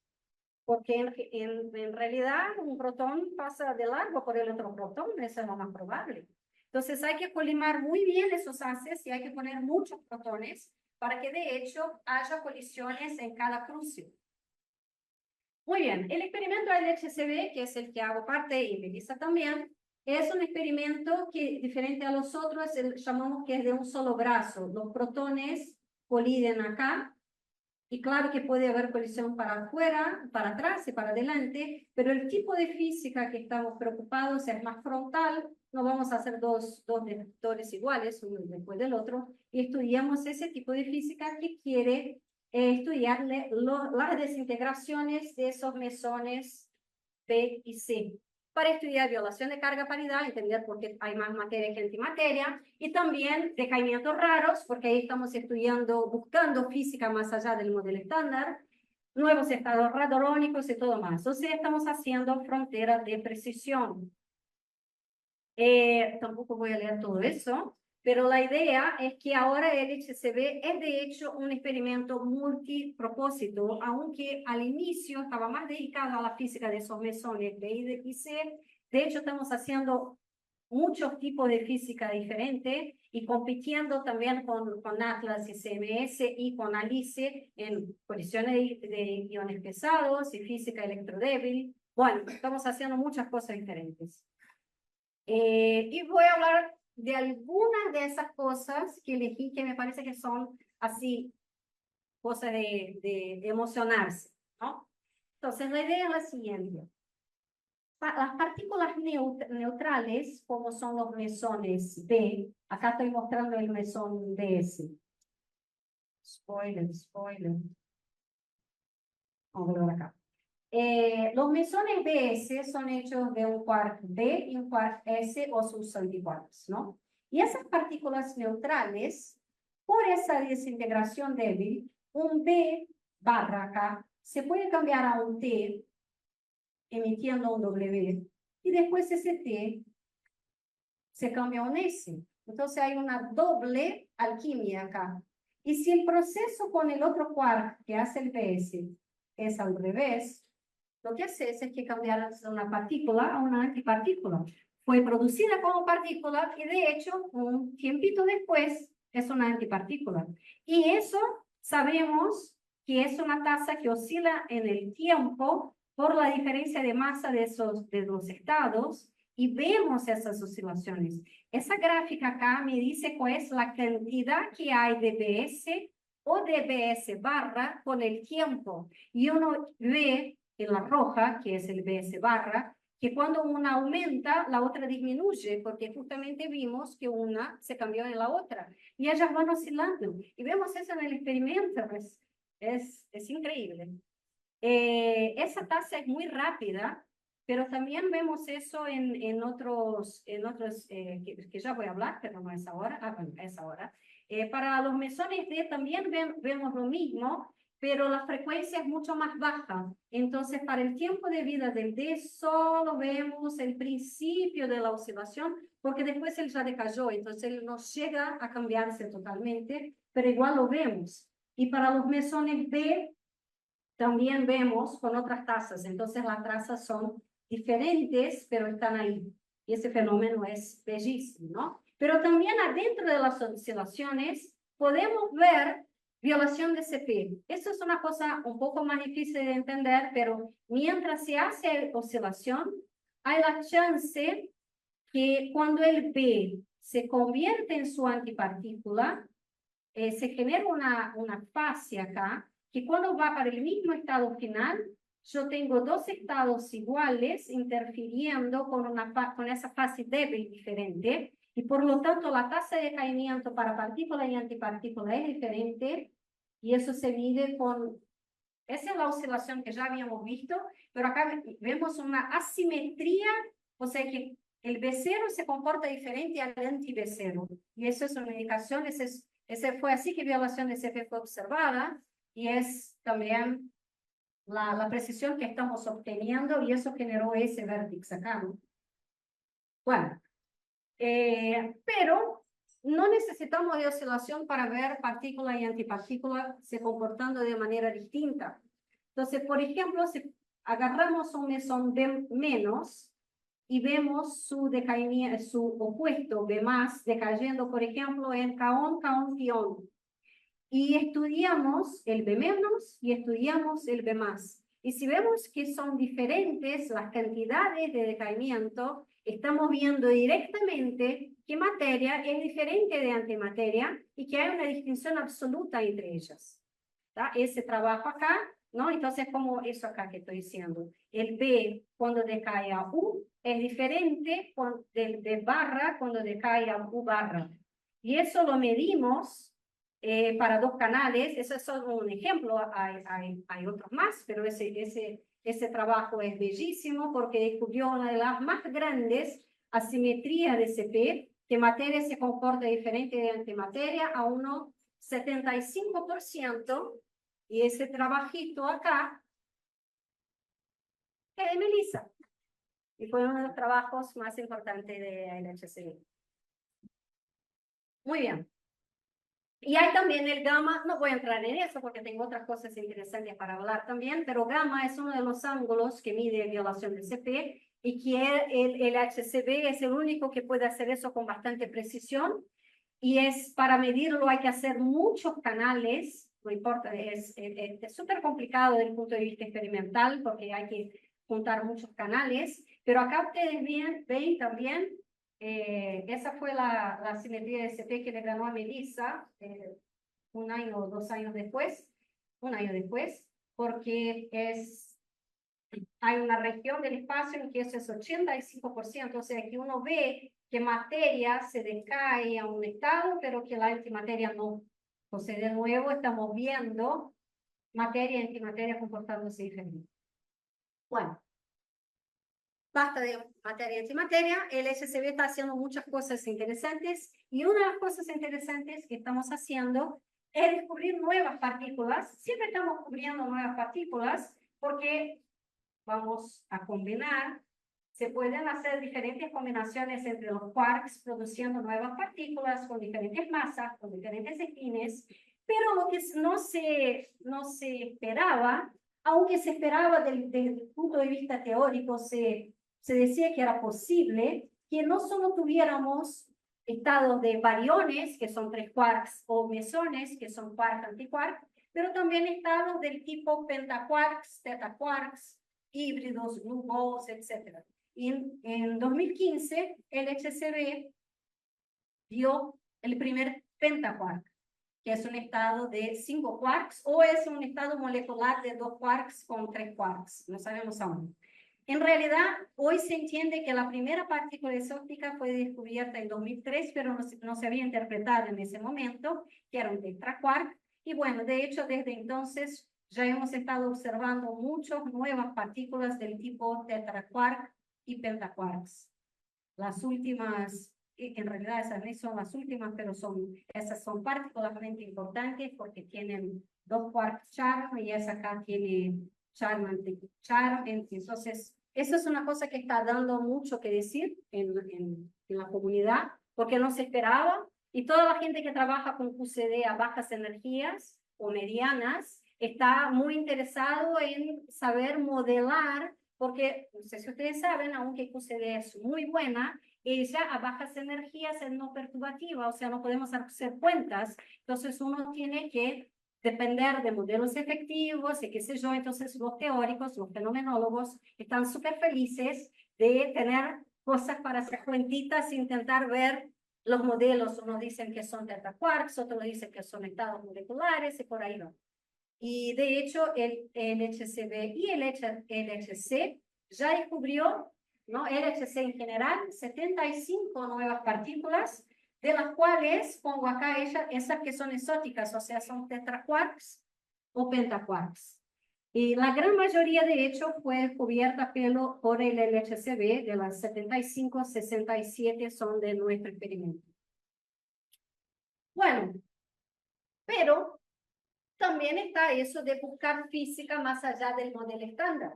Porque en realidad un protón pasa de largo por el otro protón, eso es lo más probable. Entonces hay que colimar muy bien esos haces y hay que poner muchos protones para que de hecho haya colisiones en cada cruce. Muy bien, el experimento LHCb, que es el que hago parte y Melissa también, es un experimento que, diferente a los otros, llamamos que es de un solo brazo. Los protones coliden acá, y claro que puede haber colisión para afuera, para atrás y para adelante, pero el tipo de física que estamos preocupados es más frontal. No vamos a hacer dos detectores iguales, uno después del otro, y estudiamos ese tipo de física que quiere estudiar las desintegraciones de esos mesones P y C, para estudiar violación de carga paridad, entender por qué hay más materia que antimateria, y también decaimientos raros, porque ahí estamos buscando física más allá del modelo estándar, nuevos estados radónicos y todo más. O sea, estamos haciendo frontera de precisión. Tampoco voy a leer todo eso, pero la idea es que ahora el HCB es de hecho un experimento multipropósito, aunque al inicio estaba más dedicado a la física de esos mesones B y C. De hecho, estamos haciendo muchos tipos de física diferente y compitiendo también con Atlas y CMS y con Alice en colisiones de iones pesados y física electrodébil. Bueno, estamos haciendo muchas cosas diferentes. Y voy a hablar de algunas de esas cosas que elegí que me parece que son así, cosas de emocionarse, ¿no? Entonces, la idea es la siguiente. Las partículas neutrales, como son los mesones B, acá estoy mostrando el mesón DS. Spoiler. Vamos a ver acá. Los mesones BS son hechos de un quark B y un quark S o sus antiquarks, ¿no? Y esas partículas neutrales, por esa desintegración débil, un B barra acá se puede cambiar a un T emitiendo un W, y después ese T se cambia a un S. Entonces hay una doble alquimia acá. Y si el proceso con el otro quark que hace el PS es al revés, lo que hace es que cambiar una partícula a una antipartícula. Fue producida como partícula y de hecho un tiempito después es una antipartícula. Y eso sabemos que es una tasa que oscila en el tiempo por la diferencia de masa de los estados, y vemos esas oscilaciones. Esa gráfica acá me dice cuál es la cantidad que hay de BS o de BS barra con el tiempo. Y uno ve en la roja, que es el BS barra, que cuando una aumenta, la otra disminuye, porque justamente vimos que una se cambió en la otra. Y ellas van oscilando. Y vemos eso en el experimento, pues es increíble. Esa tasa es muy rápida, pero también vemos eso en otros que ya voy a hablar, pero no es ahora. Bueno, es ahora. Para los mesones D también vemos lo mismo, pero la frecuencia es mucho más baja. Entonces, para el tiempo de vida del D, solo vemos el principio de la oscilación, porque después él ya decayó, entonces él no llega a cambiarse totalmente, pero igual lo vemos. Y para los mesones B, también vemos con otras tasas. Entonces, las tasas son diferentes, pero están ahí. Y ese fenómeno es bellísimo, ¿no? Pero también adentro de las oscilaciones podemos ver violación de CP. Eso es una cosa un poco más difícil de entender, pero mientras se hace oscilación, hay la chance que cuando el B se convierte en su antipartícula, se genera una fase acá, que cuando va para el mismo estado final, yo tengo dos estados iguales interfiriendo con esa fase débil diferente, y por lo tanto la tasa de decaimiento para partícula y antipartícula es diferente, y eso se mide con... Esa es la oscilación que ya habíamos visto, pero acá vemos una asimetría, o sea que el B0 se comporta diferente al anti-B0, y eso es una indicación, ese fue así que violación de CP fue observada, y es también la precisión que estamos obteniendo, y eso generó ese vértice acá, ¿no? Bueno, pero no necesitamos de oscilación para ver partícula y antipartícula se comportando de manera distinta. Entonces, por ejemplo, si agarramos un mesón B menos y vemos su decaimiento, su opuesto B más, decayendo, por ejemplo, en caón, caón, pión. Y estudiamos el B menos y estudiamos el B más. Y si vemos que son diferentes las cantidades de decaimiento, estamos viendo directamente que materia es diferente de antimateria y que hay una distinción absoluta entre ellas. ¿Tá? Ese trabajo acá, ¿no? Entonces, como eso acá que estoy diciendo, el B cuando decae a U es diferente del B barra cuando decae a U barra. Y eso lo medimos para dos canales. Eso es solo un ejemplo, hay otros más, pero ese trabajo es bellísimo porque descubrió una de las más grandes asimetrías de CP, que materia se comporta diferente de antimateria a uno 75%, y ese trabajito acá es de Melissa, y fue uno de los trabajos más importantes de LHC. Muy bien. Y hay también el gamma, no voy a entrar en eso porque tengo otras cosas interesantes para hablar también, pero gamma es uno de los ángulos que mide violación del CP, y que el HCB es el único que puede hacer eso con bastante precisión. y es para medirlo hay que hacer muchos canales, no importa, es súper complicado desde el punto de vista experimental porque hay que juntar muchos canales, pero acá ustedes ven también, esa fue la simetría de SP que le ganó a Melissa un año o 2 años después, un año después, porque hay una región del espacio en que eso es 85%, o sea que uno ve que materia se decae a un estado, pero que la antimateria no. Entonces, de nuevo, estamos viendo materia y antimateria comportándose diferente. Bueno, basta de materia y antimateria. El HCB está haciendo muchas cosas interesantes, y una de las cosas interesantes que estamos haciendo es descubrir nuevas partículas. Siempre estamos descubriendo nuevas partículas porque vamos a combinar, se pueden hacer diferentes combinaciones entre los quarks produciendo nuevas partículas con diferentes masas, con diferentes espines, pero lo que no se esperaba, aunque se esperaba desde el punto de vista teórico, se decía que era posible que no solo tuviéramos estados de bariones, que son 3 quarks, o mesones, que son quark antiquark, pero también estados del tipo pentaquarks, tetaquarks, híbridos, blue balls, etc. Y en 2015, el HCB dio el primer pentaquark, que es un estado de 5 quarks, o es un estado molecular de 2 quarks con 3 quarks, no sabemos aún. En realidad, hoy se entiende que la primera partícula exótica fue descubierta en 2003, pero no se había interpretado en ese momento, que era un tetraquark, y bueno, de hecho, desde entonces ya hemos estado observando muchas nuevas partículas del tipo tetraquark y pentaquarks. Las últimas, en realidad esas no son las últimas, pero esas son particularmente importantes porque tienen 2 quarks charm y esa acá tiene charm anti-charm. Entonces, eso es una cosa que está dando mucho que decir en la comunidad porque no se esperaba, y toda la gente que trabaja con QCD a bajas energías o medianas está muy interesado en saber modelar, porque no sé si ustedes saben, aunque QCD es muy buena, ella a bajas energías es no perturbativa, o sea, no podemos hacer cuentas, entonces uno tiene que depender de modelos efectivos y qué sé yo. Entonces los teóricos, los fenomenólogos están súper felices de tener cosas para hacer cuentitas e intentar ver los modelos. Unos dicen que son tetaquarks, otros dicen que son estados moleculares y por ahí no. Y de hecho el LHCb y el LHC ya descubrió, ¿no? LHC en general, 75 nuevas partículas, de las cuales pongo acá esas que son exóticas, o sea, son tetraquarks o pentaquarks. Y la gran mayoría, de hecho, fue descubierta por el LHCb. De las 75, 67 son de nuestro experimento. Bueno, pero también está eso de buscar física más allá del modelo estándar.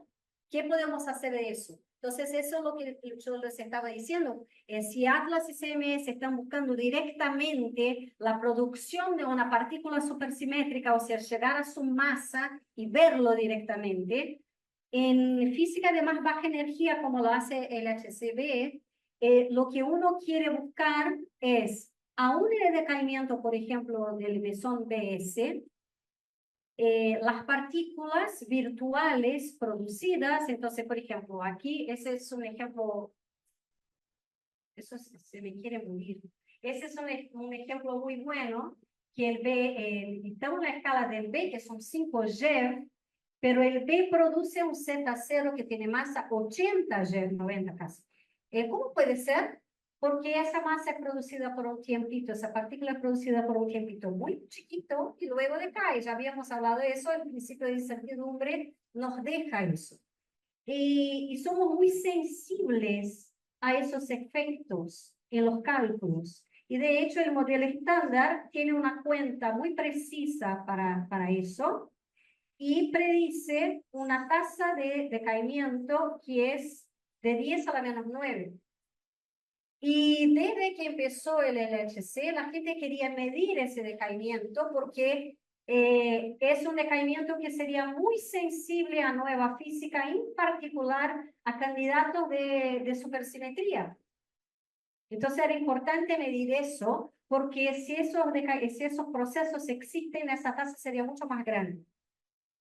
¿Qué podemos hacer de eso? Entonces, eso es lo que yo les estaba diciendo. Si Atlas y CMS están buscando directamente la producción de una partícula supersimétrica, o sea, llegar a su masa y verlo directamente, en física de más baja energía, como lo hace el HCB, lo que uno quiere buscar es, aún en el decaimiento, por ejemplo, del mesón BS, las partículas virtuales producidas. Entonces, por ejemplo, aquí ese es un ejemplo, eso se me quiere morir. Ese es un ejemplo muy bueno, que el B, está en una escala del B, que son 5 GeV, pero el B produce un Z0 que tiene masa 80 GeV, 90 casi. ¿Cómo puede ser? Porque esa masa es producida por un tiempito, esa partícula es producida por un tiempito muy chiquito y luego decae. Ya habíamos hablado de eso, el principio de incertidumbre nos deja eso. Y somos muy sensibles a esos efectos en los cálculos. Y de hecho el modelo estándar tiene una cuenta muy precisa para eso y predice una tasa de decaimiento que es de 10 a la menos 9. Y desde que empezó el LHC, la gente quería medir ese decaimiento porque es un decaimiento que sería muy sensible a nueva física, en particular a candidatos de supersimetría. Entonces era importante medir eso porque si si esos procesos existen, esa tasa sería mucho más grande.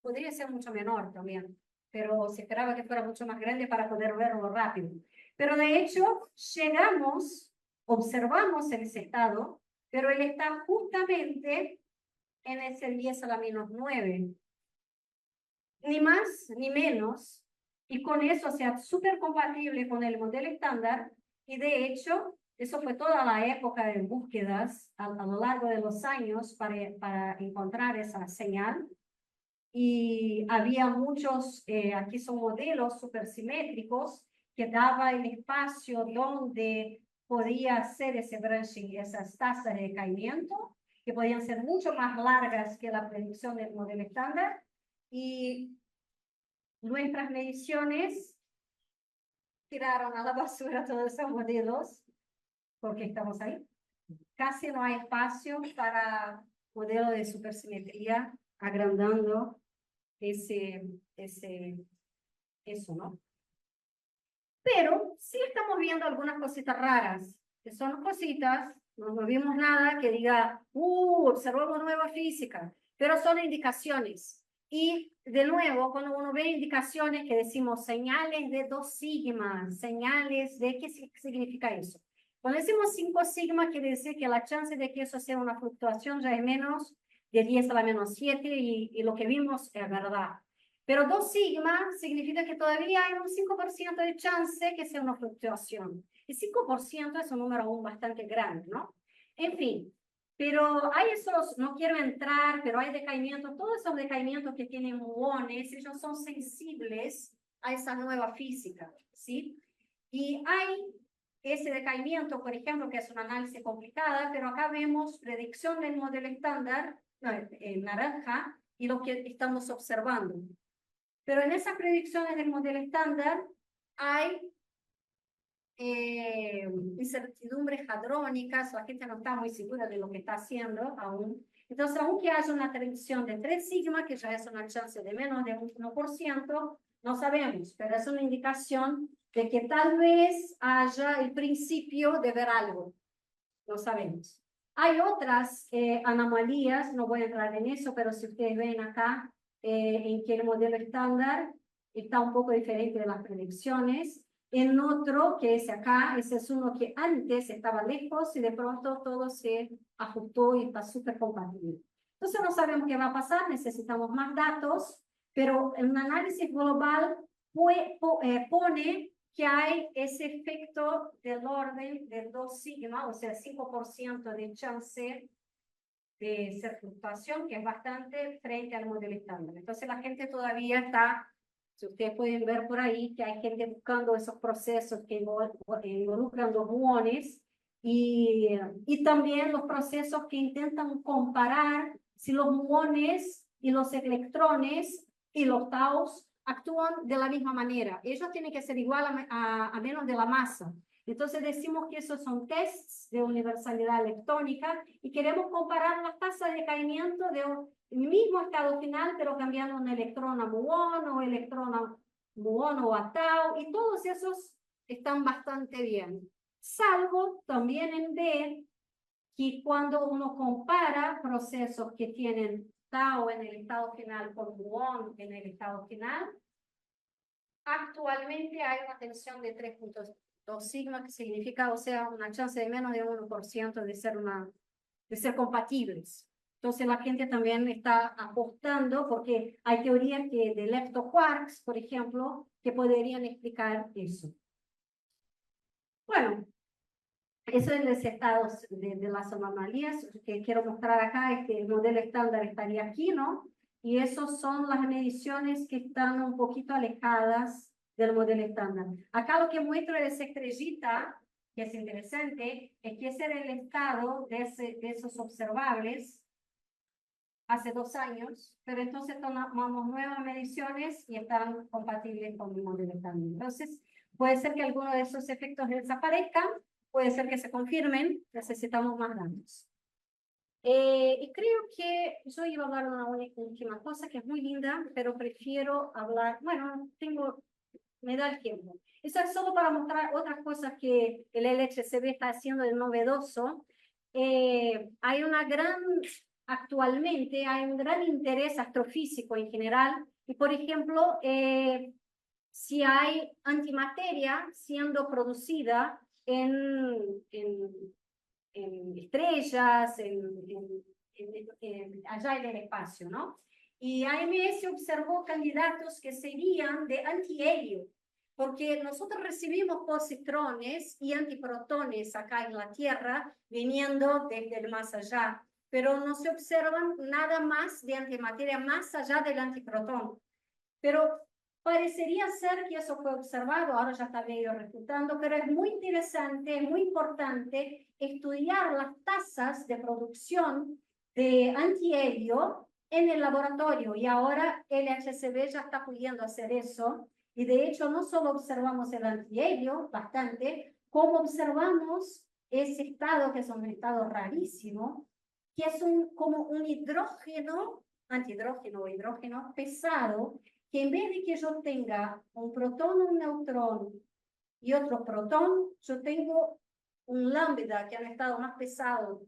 Podría ser mucho menor también, pero se esperaba que fuera mucho más grande para poder verlo rápido. Pero de hecho, observamos ese estado, pero él está justamente en ese 10⁻⁹, ni más ni menos, y con eso sea súper compatible con el modelo estándar, y de hecho, eso fue toda la época de búsquedas a lo largo de los años para encontrar esa señal, y había muchos, aquí son modelos supersimétricos, que daba el espacio donde podía hacer ese branching, esas tasas de caimiento, que podían ser mucho más largas que la predicción del modelo estándar, y nuestras mediciones tiraron a la basura todos esos modelos, porque estamos ahí. Casi no hay espacio para modelo de supersimetría agrandando eso, ¿no? Pero sí estamos viendo algunas cositas raras, que son cositas, no vimos nada que diga, observamos nueva física, pero son indicaciones. Y de nuevo, cuando uno ve indicaciones que decimos señales de 2 sigmas, señales de, ¿qué significa eso? Cuando decimos 5 sigmas, quiere decir que la chance de que eso sea una fluctuación ya es menos de 10⁻⁷, y lo que vimos es verdad. Pero 2 sigma significa que todavía hay un 5% de chance que sea una fluctuación. Y 5% es un número aún bastante grande, ¿no? En fin, pero hay esos, no quiero entrar, pero hay decaimientos, todos esos decaimientos que tienen muones, ellos son sensibles a esa nueva física, ¿sí? Y hay ese decaimiento, por ejemplo, que es un análisis complicada, pero acá vemos predicción del modelo estándar, no, en naranja, y lo que estamos observando. Pero en esas predicciones del modelo estándar hay incertidumbres hadrónicas, la gente no está muy segura de lo que está haciendo aún. Entonces, aunque haya una predicción de 3 sigma, que ya es una chance de menos de 1%, no sabemos, pero es una indicación de que tal vez haya el principio de ver algo. No sabemos. Hay otras anomalías, no voy a entrar en eso, pero si ustedes ven acá, en que el modelo estándar está un poco diferente de las predicciones. En otro, que es acá, ese es uno que antes estaba lejos y de pronto todo se ajustó y está súper compatible. Entonces no sabemos qué va a pasar, necesitamos más datos, pero en un análisis global pone que hay ese efecto del orden de 2 sigma, o sea, 5% de chance de ser fluctuación, que es bastante frente al modelo estándar. Entonces la gente todavía está, si ustedes pueden ver por ahí, que hay gente buscando esos procesos que involucran los muones, y también los procesos que intentan comparar si los muones y los electrones y los taus actúan de la misma manera. Ellos tienen que ser igual a menos de la masa. Entonces decimos que esos son tests de universalidad electrónica y queremos comparar las tasas de caimiento del mismo estado final, pero cambiando un electrón a muón o electrón a muón o a tau, y todos esos están bastante bien. Salvo también en B, que cuando uno compara procesos que tienen tau en el estado final con muón en el estado final, actualmente hay una tensión de 3,2 sigma, que significa, o sea, una chance de menos de 1% de ser compatibles. Entonces la gente también está apostando, porque hay teorías de leptoquarks, por ejemplo, que podrían explicar eso. Bueno, eso es los estados de las anomalías que quiero mostrar acá. Es que el modelo estándar estaría aquí, ¿no? Y esas son las mediciones que están un poquito alejadas del modelo estándar. Acá lo que muestro es esa estrellita, que es interesante, es que ese era el estado de esos observables hace 2 años, pero entonces tomamos nuevas mediciones y están compatibles con el modelo estándar. Entonces, puede ser que alguno de esos efectos desaparezcan, puede ser que se confirmen, necesitamos más datos. Y creo que yo iba a hablar una última cosa que es muy linda, pero prefiero hablar, bueno, me da el tiempo. Eso es solo para mostrar otras cosas que el LHCb está haciendo de novedoso. hay actualmente hay un gran interés astrofísico en general, y por ejemplo, si hay antimateria siendo producida en estrellas, allá en el espacio, ¿no? Y AMS observó candidatos que serían de antihelio, porque nosotros recibimos positrones y antiprotones acá en la Tierra, viniendo desde el más allá, pero no se observan nada más de antimateria más allá del antiprotón. Pero parecería ser que eso fue observado, ahora ya está medio refutando, pero es muy interesante, es muy importante estudiar las tasas de producción de antihelio en el laboratorio, y ahora el HCB ya está pudiendo hacer eso, y de hecho no solo observamos el antihelio bastante, como observamos ese estado, que es un estado rarísimo, que es como un hidrógeno, antihidrógeno o hidrógeno pesado, que en vez de que yo tenga un protón o un neutrón y otro protón, yo tengo un lambda que han estado más pesado,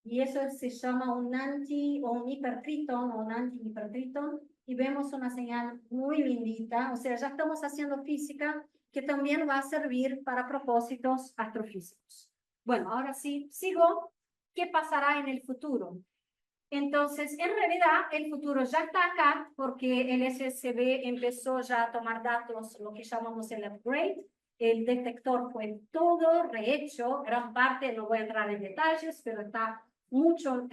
y eso se llama un anti o un hipertritón o un anti-hipertritón, y vemos una señal muy lindita. O sea, ya estamos haciendo física que también va a servir para propósitos astrofísicos. Bueno, ahora sí, sigo. ¿Qué pasará en el futuro? Entonces, en realidad, el futuro ya está acá, porque el SSB empezó ya a tomar datos, lo que llamamos el upgrade. El detector fue todo rehecho, gran parte, no voy a entrar en detalles, pero está mucho,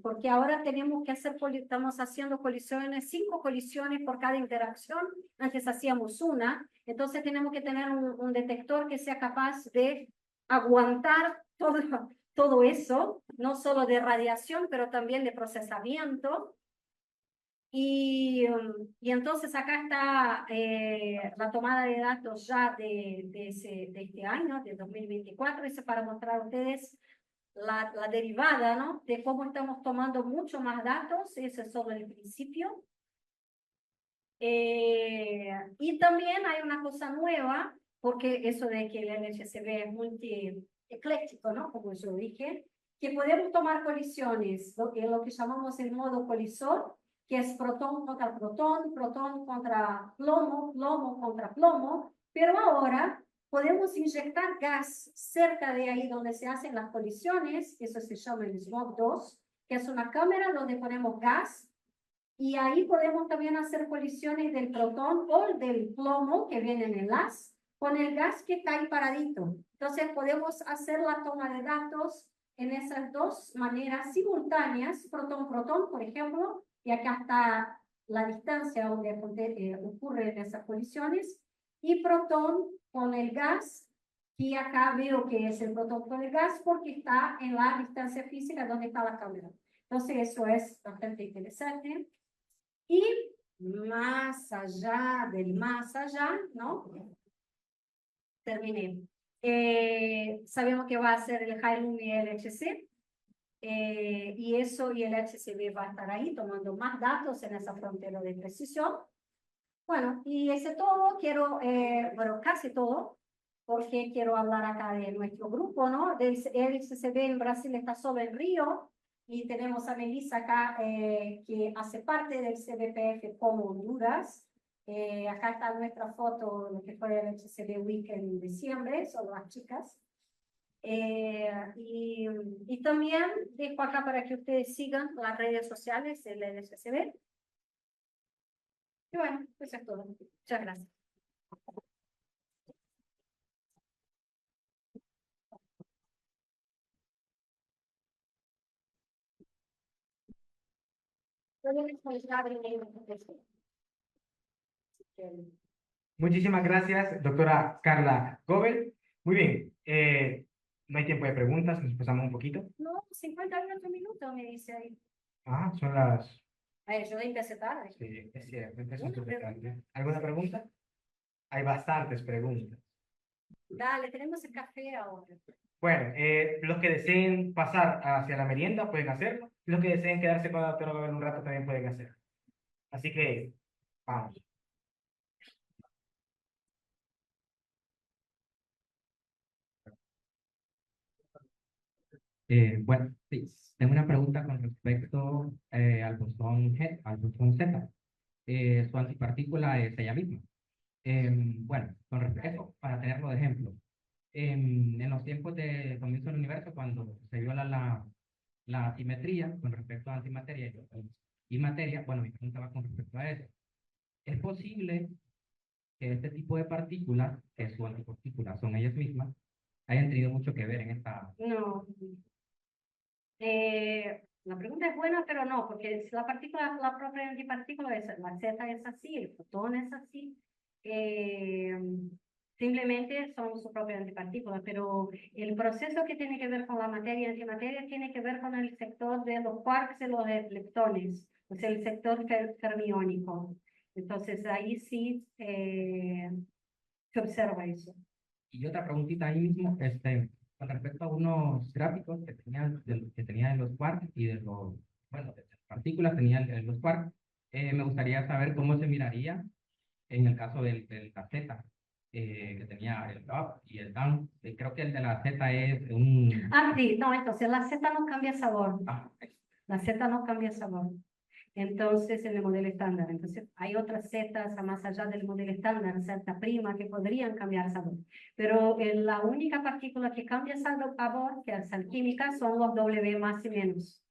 porque ahora tenemos que hacer, estamos haciendo colisiones, 5 colisiones por cada interacción, antes hacíamos una, entonces tenemos que tener un detector que sea capaz de aguantar todo eso, no solo de radiación, pero también de procesamiento. Y entonces acá está la tomada de datos ya de este año, de 2024, eso para mostrar a ustedes la derivada, ¿no? De cómo estamos tomando mucho más datos, eso es solo el principio. Y también hay una cosa nueva, porque eso de que el LHCb es multi-ecléctico, ¿no? Como yo dije, que podemos tomar colisiones, lo que llamamos el modo colisor, que es protón contra protón, protón contra plomo, plomo contra plomo, pero ahora podemos inyectar gas cerca de ahí donde se hacen las colisiones, eso se llama el SMOG-2, que es una cámara donde ponemos gas, y ahí podemos también hacer colisiones del protón o del plomo que viene en el haz con el gas que está ahí paradito. Entonces podemos hacer la toma de datos en esas dos maneras simultáneas, protón-protón, por ejemplo, y acá está la distancia donde ocurren esas colisiones, y protón con el gas, y acá veo que es el protón con el gas porque está en la distancia física donde está la cámara. Entonces eso es bastante interesante. Y más allá del más allá, ¿no? Terminé. Sabemos que va a ser el HIRUM y el HC, y eso y el HCB va a estar ahí tomando más datos en esa frontera de precisión. Bueno, y ese todo, bueno, casi todo, porque quiero hablar acá de nuestro grupo, ¿no? El HCB en Brasil está solo en Río, y tenemos a Melissa acá, que hace parte del CBPF como Honduras. Acá está nuestra foto, lo que fue el HCB Week en diciembre, son las chicas. Y también dejo acá para que ustedes sigan las redes sociales del HCB. Y bueno, eso es todo. Muchas gracias. Muchísimas gracias, doctora Carla Gobel. Muy bien, no hay tiempo de preguntas, nos pasamos un poquito. No, 58 minutos me dice ahí. Ah, son las... Ay, yo empecé tarde. Sí, es cierto, empezó Una súper pregunta. tarde. ¿Alguna pregunta? Hay bastantes preguntas. Dale, tenemos el café ahora. Bueno, los que deseen pasar hacia la merienda pueden hacerlo. Los que deseen quedarse con la doctora Gobel un rato también pueden hacerlo. Así que, vamos. Bueno, sí, tengo una pregunta con respecto al bosón Z. Su antipartícula es ella misma. Bueno, con respecto, para tenerlo de ejemplo, en los tiempos de comienzo del universo, cuando se vio la asimetría con respecto a antimateria y materia, bueno, mi pregunta va con respecto a eso. ¿Es posible que este tipo de partículas, que su antipartícula son ellas mismas, hayan tenido mucho que ver en esta... No. La pregunta es buena, pero no, porque si la partícula, la propia antipartícula, la Z es así, el fotón es así, eh, simplemente son su propia antipartícula, pero el proceso que tiene que ver con la materia y antimateria tiene que ver con el sector de los quarks y los leptones, o sea, el sector fermiónico. Entonces, ahí sí se observa eso. Y otra preguntita ahí mismo, con respecto a unos gráficos que tenía de los quarks y de los, bueno, de las partículas tenían de los quarks, me gustaría saber cómo se miraría en el caso del la Z, que tenía el up y el down. Creo que el de la Z es un... Ah, sí, no, entonces la Z no cambia sabor. Ah, La Z no cambia sabor. Entonces, en el modelo estándar. Entonces, hay otras zetas más allá del modelo estándar, Z prima, que podrían cambiar sabor. Pero la única partícula que cambia sabor, que es alquímica, son los W más y menos,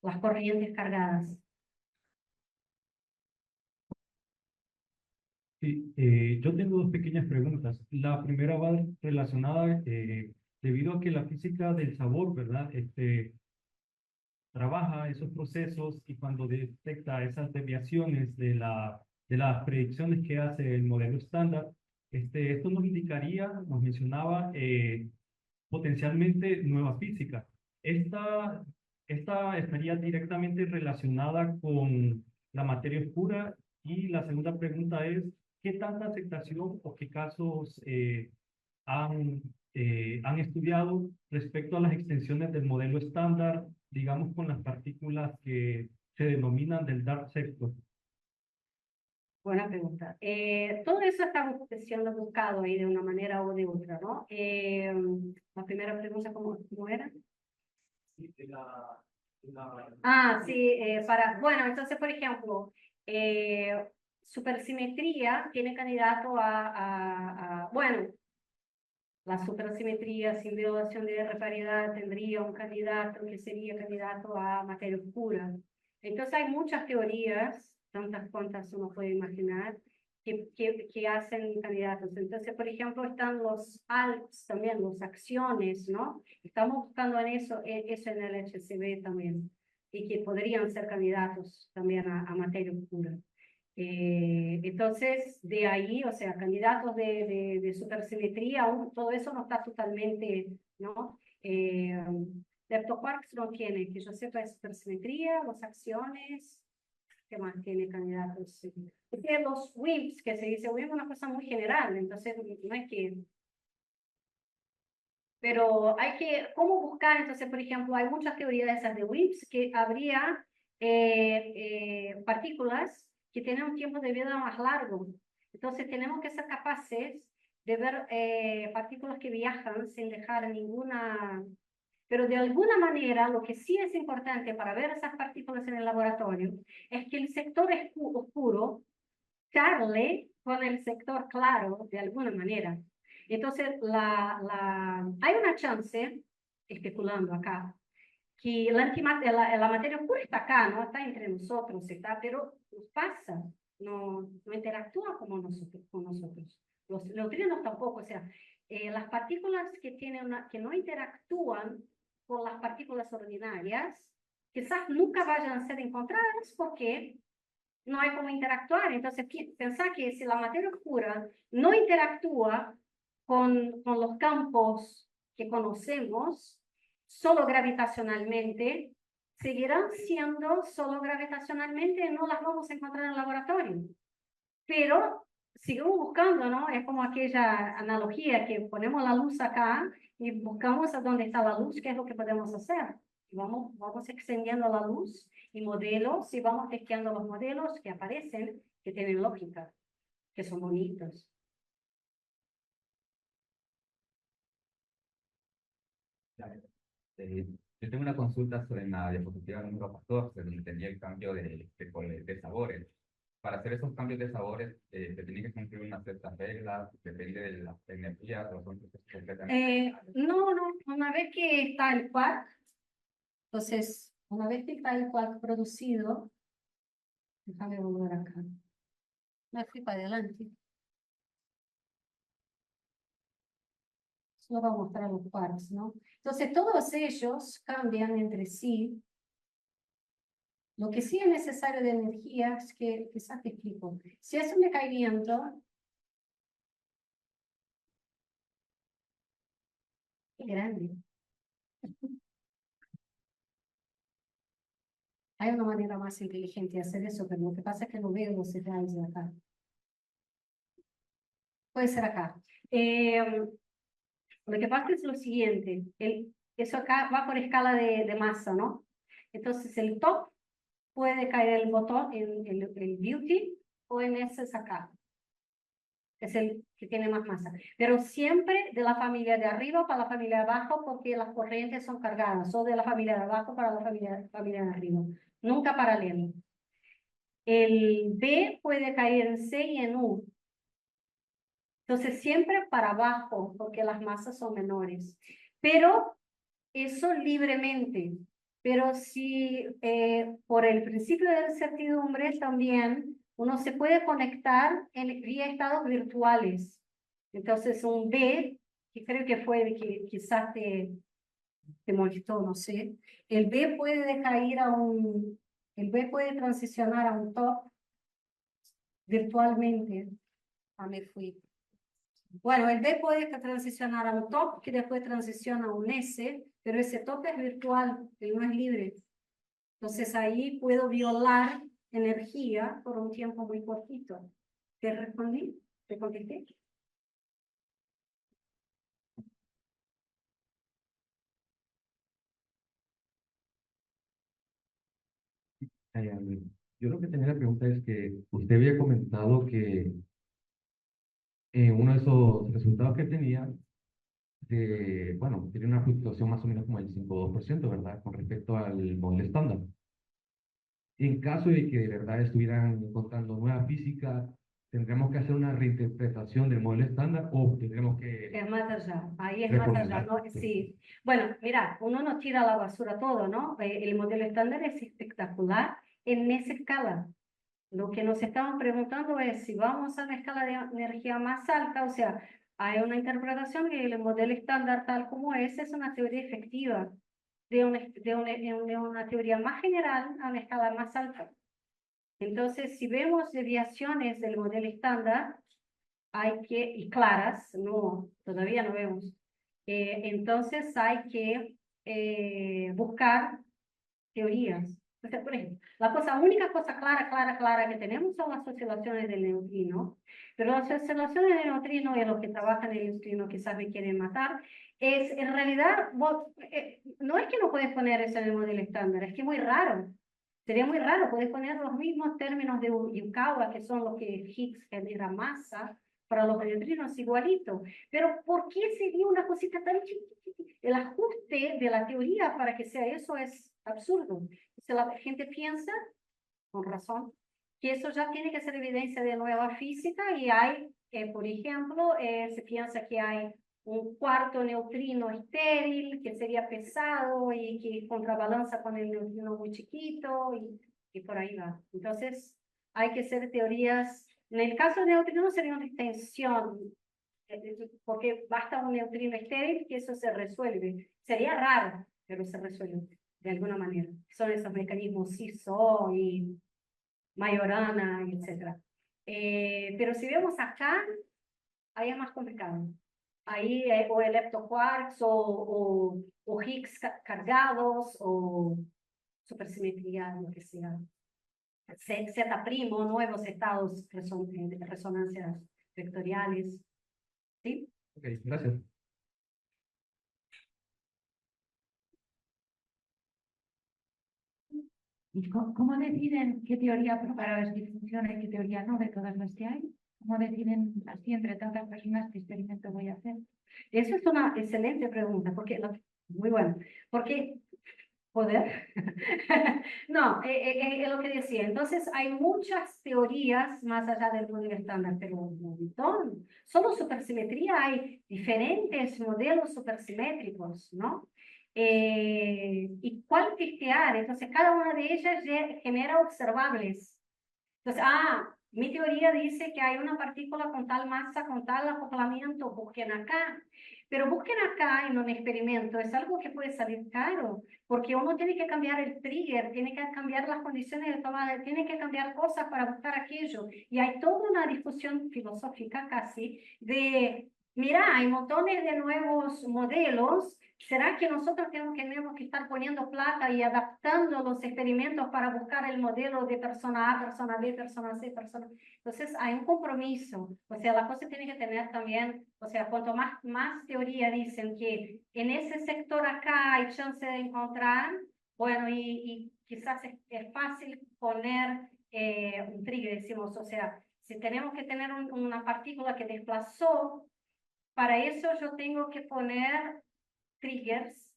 las corrientes cargadas. Sí, yo tengo dos pequeñas preguntas. La primera va relacionada, debido a que la física del sabor, ¿verdad? Trabaja esos procesos y cuando detecta esas desviaciones de las predicciones que hace el modelo estándar, esto nos indicaría, nos mencionaba, potencialmente nueva física. Esta, esta estaría directamente relacionada con la materia oscura y la segunda pregunta es, ¿qué tanta aceptación o qué casos han, han estudiado respecto a las extensiones del modelo estándar, digamos, con las partículas que se denominan del dark sector? Buena pregunta. Todo eso está siendo buscado ahí de una manera o de otra, ¿no? La primera pregunta, ¿cómo era? Sí, Ah, sí, bueno, entonces, por ejemplo, supersimetría tiene candidato bueno, la supersimetría sin violación de R paridad tendría un candidato que sería candidato a materia oscura. Entonces hay muchas teorías, tantas cuantas uno puede imaginar, que hacen candidatos. Entonces, por ejemplo, están los ALPS también, las acciones, ¿no? Estamos buscando en eso en el HCB también, y que podrían ser candidatos también a materia oscura. Entonces, de ahí, o sea, candidatos de supersimetría, aún todo eso no está totalmente, ¿no? Leptoquarks no tiene, que yo sepa, es supersimetría, las acciones, ¿qué más tiene candidatos? Sí. Porque los WIMPs, que se dice WIMP es una cosa muy general, entonces no hay que... Pero hay que, ¿cómo buscar? Entonces, por ejemplo, hay muchas teorías de esas de WIMPs que habría partículas que tienen un tiempo de vida más largo. Entonces, tenemos que ser capaces de ver partículas que viajan sin dejar ninguna... Pero de alguna manera, lo que sí es importante para ver esas partículas en el laboratorio es que el sector oscuro charle con el sector claro de alguna manera. Entonces, hay una chance, especulando acá, que la materia oscura está acá, ¿no? Está entre nosotros, está, pero nos pasa, no interactúa como con nosotros. Los neutrinos tampoco, o sea, las partículas que no interactúan con las partículas ordinarias, quizás nunca vayan a ser encontradas porque no hay cómo interactuar. Entonces, pensar que si la materia oscura no interactúa con los campos que conocemos, solo gravitacionalmente, seguirán siendo solo gravitacionalmente y no las vamos a encontrar en el laboratorio. Pero sigamos buscando, ¿no? Es como aquella analogía que ponemos la luz acá y buscamos a dónde está la luz, qué es lo que podemos hacer. Vamos extendiendo la luz y modelos y vamos testeando los modelos que aparecen, que tienen lógica, que son bonitos. Yo tengo una consulta sobre la diapositiva número 14, donde tenía el cambio de sabores. Para hacer esos cambios de sabores, se tiene que cumplir unas ciertas reglas, depende de las energías, o son procesos completamente. No, no, una vez que está el quark, entonces, una vez que está el quark producido, déjame volver acá. Me fui para adelante. Solo va a mostrar los quarks, ¿no? Entonces, todos ellos cambian entre sí. Lo que sí es necesario de energía es que, quizás te explico. Si es un decaimiento, es grande. Hay una manera más inteligente de hacer eso, pero lo que pasa es que no veo los detalles de acá. Puede ser acá. Lo que pasa es lo siguiente. Eso acá va por escala de masa, ¿no? Entonces, el top puede caer el botón, el beauty, o en ese es acá. Es el que tiene más masa. Pero siempre de la familia de arriba para la familia de abajo, porque las corrientes son cargadas, o de la familia de abajo para la familia de arriba. Nunca paralelo. El B puede caer en C y en U. Entonces, siempre para abajo, porque las masas son menores. Pero eso libremente. Pero si por el principio de la incertidumbre también uno se puede conectar vía estados virtuales. Entonces, un B, que creo que fue el que quizás te molestó, no sé. El B puede decaer el B puede transicionar a un top virtualmente. Me fui. Bueno, el B puede transicionar a un top, que después transiciona a un S, pero ese top es virtual, él no es libre. Entonces ahí puedo violar energía por un tiempo muy cortito. ¿Te respondí? ¿Te contesté? Eh, yo lo que tenía la pregunta es que usted había comentado que uno de esos resultados que tenía, bueno, tiene una fluctuación más o menos como el 5,2%, ¿verdad? Con respecto al modelo estándar. En caso de que de verdad estuvieran encontrando nueva física, ¿tendremos que hacer una reinterpretación del modelo estándar o tendremos que Es más allá, ahí es más allá, reformular? ¿no? Sí. Bueno, mira, uno no tira a la basura todo, ¿no? El modelo estándar es espectacular en esa escala. Lo que nos estaban preguntando es si vamos a una escala de energía más alta, o sea, hay una interpretación que el modelo estándar tal como es una teoría efectiva de una teoría más general a una escala más alta. Entonces, si vemos desviaciones del modelo estándar, y claras, no, todavía no vemos, entonces hay que buscar teorías. O sea, por ejemplo, única cosa clara que tenemos son las oscilaciones del neutrino, pero las oscilaciones del neutrino y los que trabajan en el neutrino quizás me quieren matar, en realidad, no es que no puedes poner eso en el modelo estándar, es que es muy raro. Sería muy raro, puedes poner los mismos términos de Yukawa, que son los que Higgs genera masa, para los neutrinos igualito. Pero ¿por qué sería una cosita tan chiquitita? El ajuste de la teoría para que sea eso es absurdo. Entonces la gente piensa, con razón, que eso ya tiene que ser evidencia de nueva física y hay, por ejemplo, se piensa que hay un cuarto neutrino estéril que sería pesado y que contrabalanza con el neutrino muy chiquito y por ahí va. Entonces hay que hacer teorías. En el caso del neutrino sería una extensión, porque basta un neutrino estéril que eso se resuelve. Sería raro, pero se resuelve de alguna manera. Son esos mecanismos CISO y Majorana, etc. Pero si vemos acá, ahí es más complicado. Ahí o el leptoquarks o Higgs cargados o supersimetría, lo que sea. Z primo, nuevos estados de resonancias vectoriales. ¿Sí? Ok, gracias. ¿Y cómo deciden qué teoría para ver si funciona y qué teoría no de todas las que hay? ¿Cómo deciden así entre tantas personas qué experimento voy a hacer? Esa es una excelente pregunta, muy bueno, porque poder. No, es lo que decía. Entonces, hay muchas teorías más allá del modelo estándar, pero un montón. Solo supersimetría hay diferentes modelos supersimétricos, ¿no? ¿Y cuál testear? Entonces, cada una de ellas genera observables. Entonces, mi teoría dice que hay una partícula con tal masa, con tal acoplamiento, busquen acá. Pero busquen acá en un experimento, es algo que puede salir caro, porque uno tiene que cambiar el trigger, tiene que cambiar las condiciones de tomada, tiene que cambiar cosas para buscar aquello. Y hay toda una discusión filosófica casi de, mira, hay montones de nuevos modelos. ¿Será que nosotros tenemos que estar poniendo plata y adaptando los experimentos para buscar el modelo de persona A, persona B, persona C, persona... Entonces hay un compromiso, o sea, la cosa tiene que tener también, o sea, cuanto más teoría dicen que en ese sector acá hay chance de encontrar, bueno, y quizás es fácil poner un trigger, decimos, o sea, si tenemos que tener una partícula que desplazó, para eso yo tengo que poner triggers.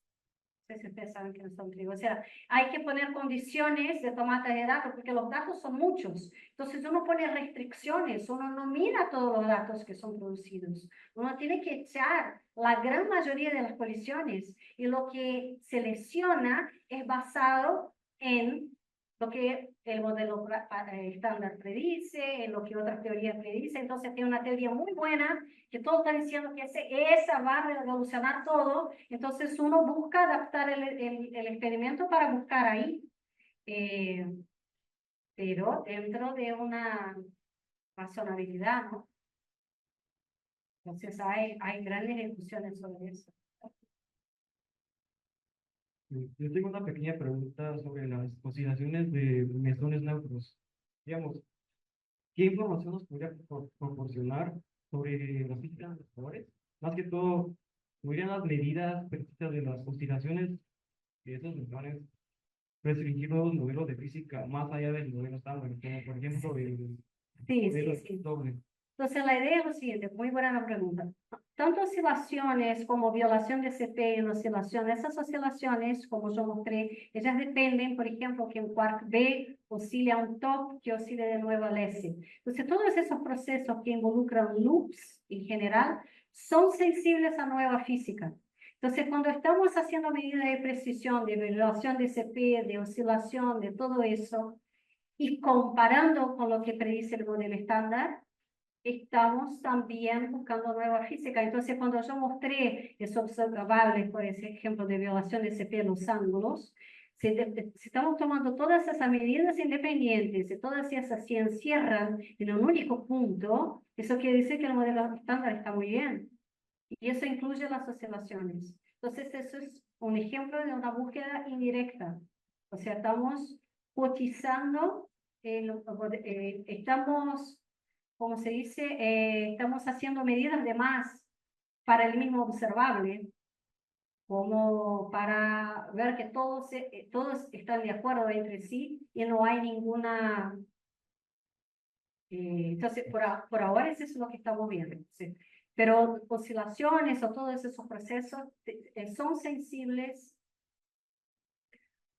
No sé si ustedes saben que no son triggers. O sea, hay que poner condiciones de tomada de datos, porque los datos son muchos. Entonces uno pone restricciones, uno no mira todos los datos que son producidos. Uno tiene que echar la gran mayoría de las colisiones, y lo que selecciona es basado en lo que el modelo estándar predice, en lo que otras teorías predicen. Entonces tiene una teoría muy buena que todos están diciendo que esa va a revolucionar todo. Entonces uno busca adaptar el experimento para buscar ahí, pero dentro de una razonabilidad, ¿no? Entonces hay grandes discusiones sobre eso. Yo tengo una pequeña pregunta sobre las oscilaciones de mesones neutros. Digamos, ¿qué información nos podría proporcionar sobre las físicas de los sabores? Más que todo, ¿podrían las medidas precisas de las oscilaciones de esos mesones restringir nuevos modelos de física más allá del modelo estándar, como por ejemplo el Sí, modelo sí, sí. doble? Entonces, la idea es lo siguiente, muy buena la pregunta. Tanto oscilaciones como violación de CP en oscilación, esas oscilaciones, como yo mostré, ellas dependen, por ejemplo, que un quark B oscile a un top que oscile de nuevo al S. Entonces, todos esos procesos que involucran loops en general son sensibles a nueva física. Entonces, cuando estamos haciendo medidas de precisión, de violación de CP, de oscilación, de todo eso, y comparando con lo que predice el modelo estándar, estamos también buscando nueva física. Entonces, cuando yo mostré esos observables, por ejemplo, de violación de CP en los ángulos, si estamos tomando todas esas medidas independientes y todas esas se encierran en un único punto, eso quiere decir que el modelo estándar está muy bien. Y eso incluye las oscilaciones. Entonces, eso es un ejemplo de una búsqueda indirecta. O sea, estamos cotizando, estamos, como se dice, estamos haciendo medidas de más para el mismo observable, como para ver que todos están de acuerdo entre sí y no hay ninguna... entonces, por ahora eso es lo que estamos viendo. ¿Sí? Pero oscilaciones o todos esos procesos son sensibles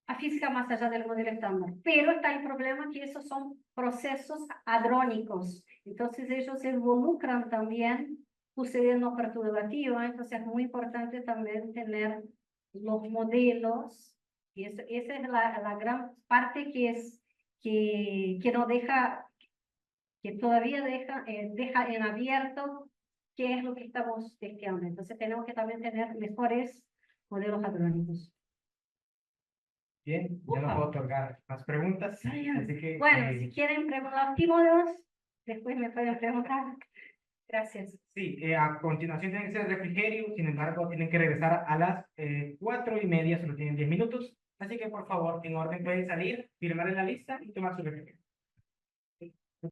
a física más allá del modelo estándar. Pero está el problema que esos son procesos hadrónicos. Entonces ellos involucran también sucediendo perturbativo. Entonces es muy importante también tener los modelos. Y esa es la gran parte que no deja, que todavía deja en abierto qué es lo que estamos testeando. Entonces tenemos que también tener mejores modelos hadrónicos. Bien, ya no puedo otorgar más preguntas, así que... Bueno, si quieren preguntar tímidos, después me pueden preguntar. Gracias. Sí, a continuación tienen que ser refrigerio, sin embargo, tienen que regresar a las 4:30, solo tienen 10 minutos, así que por favor, en orden pueden salir, firmar en la lista y tomar su refrigerio.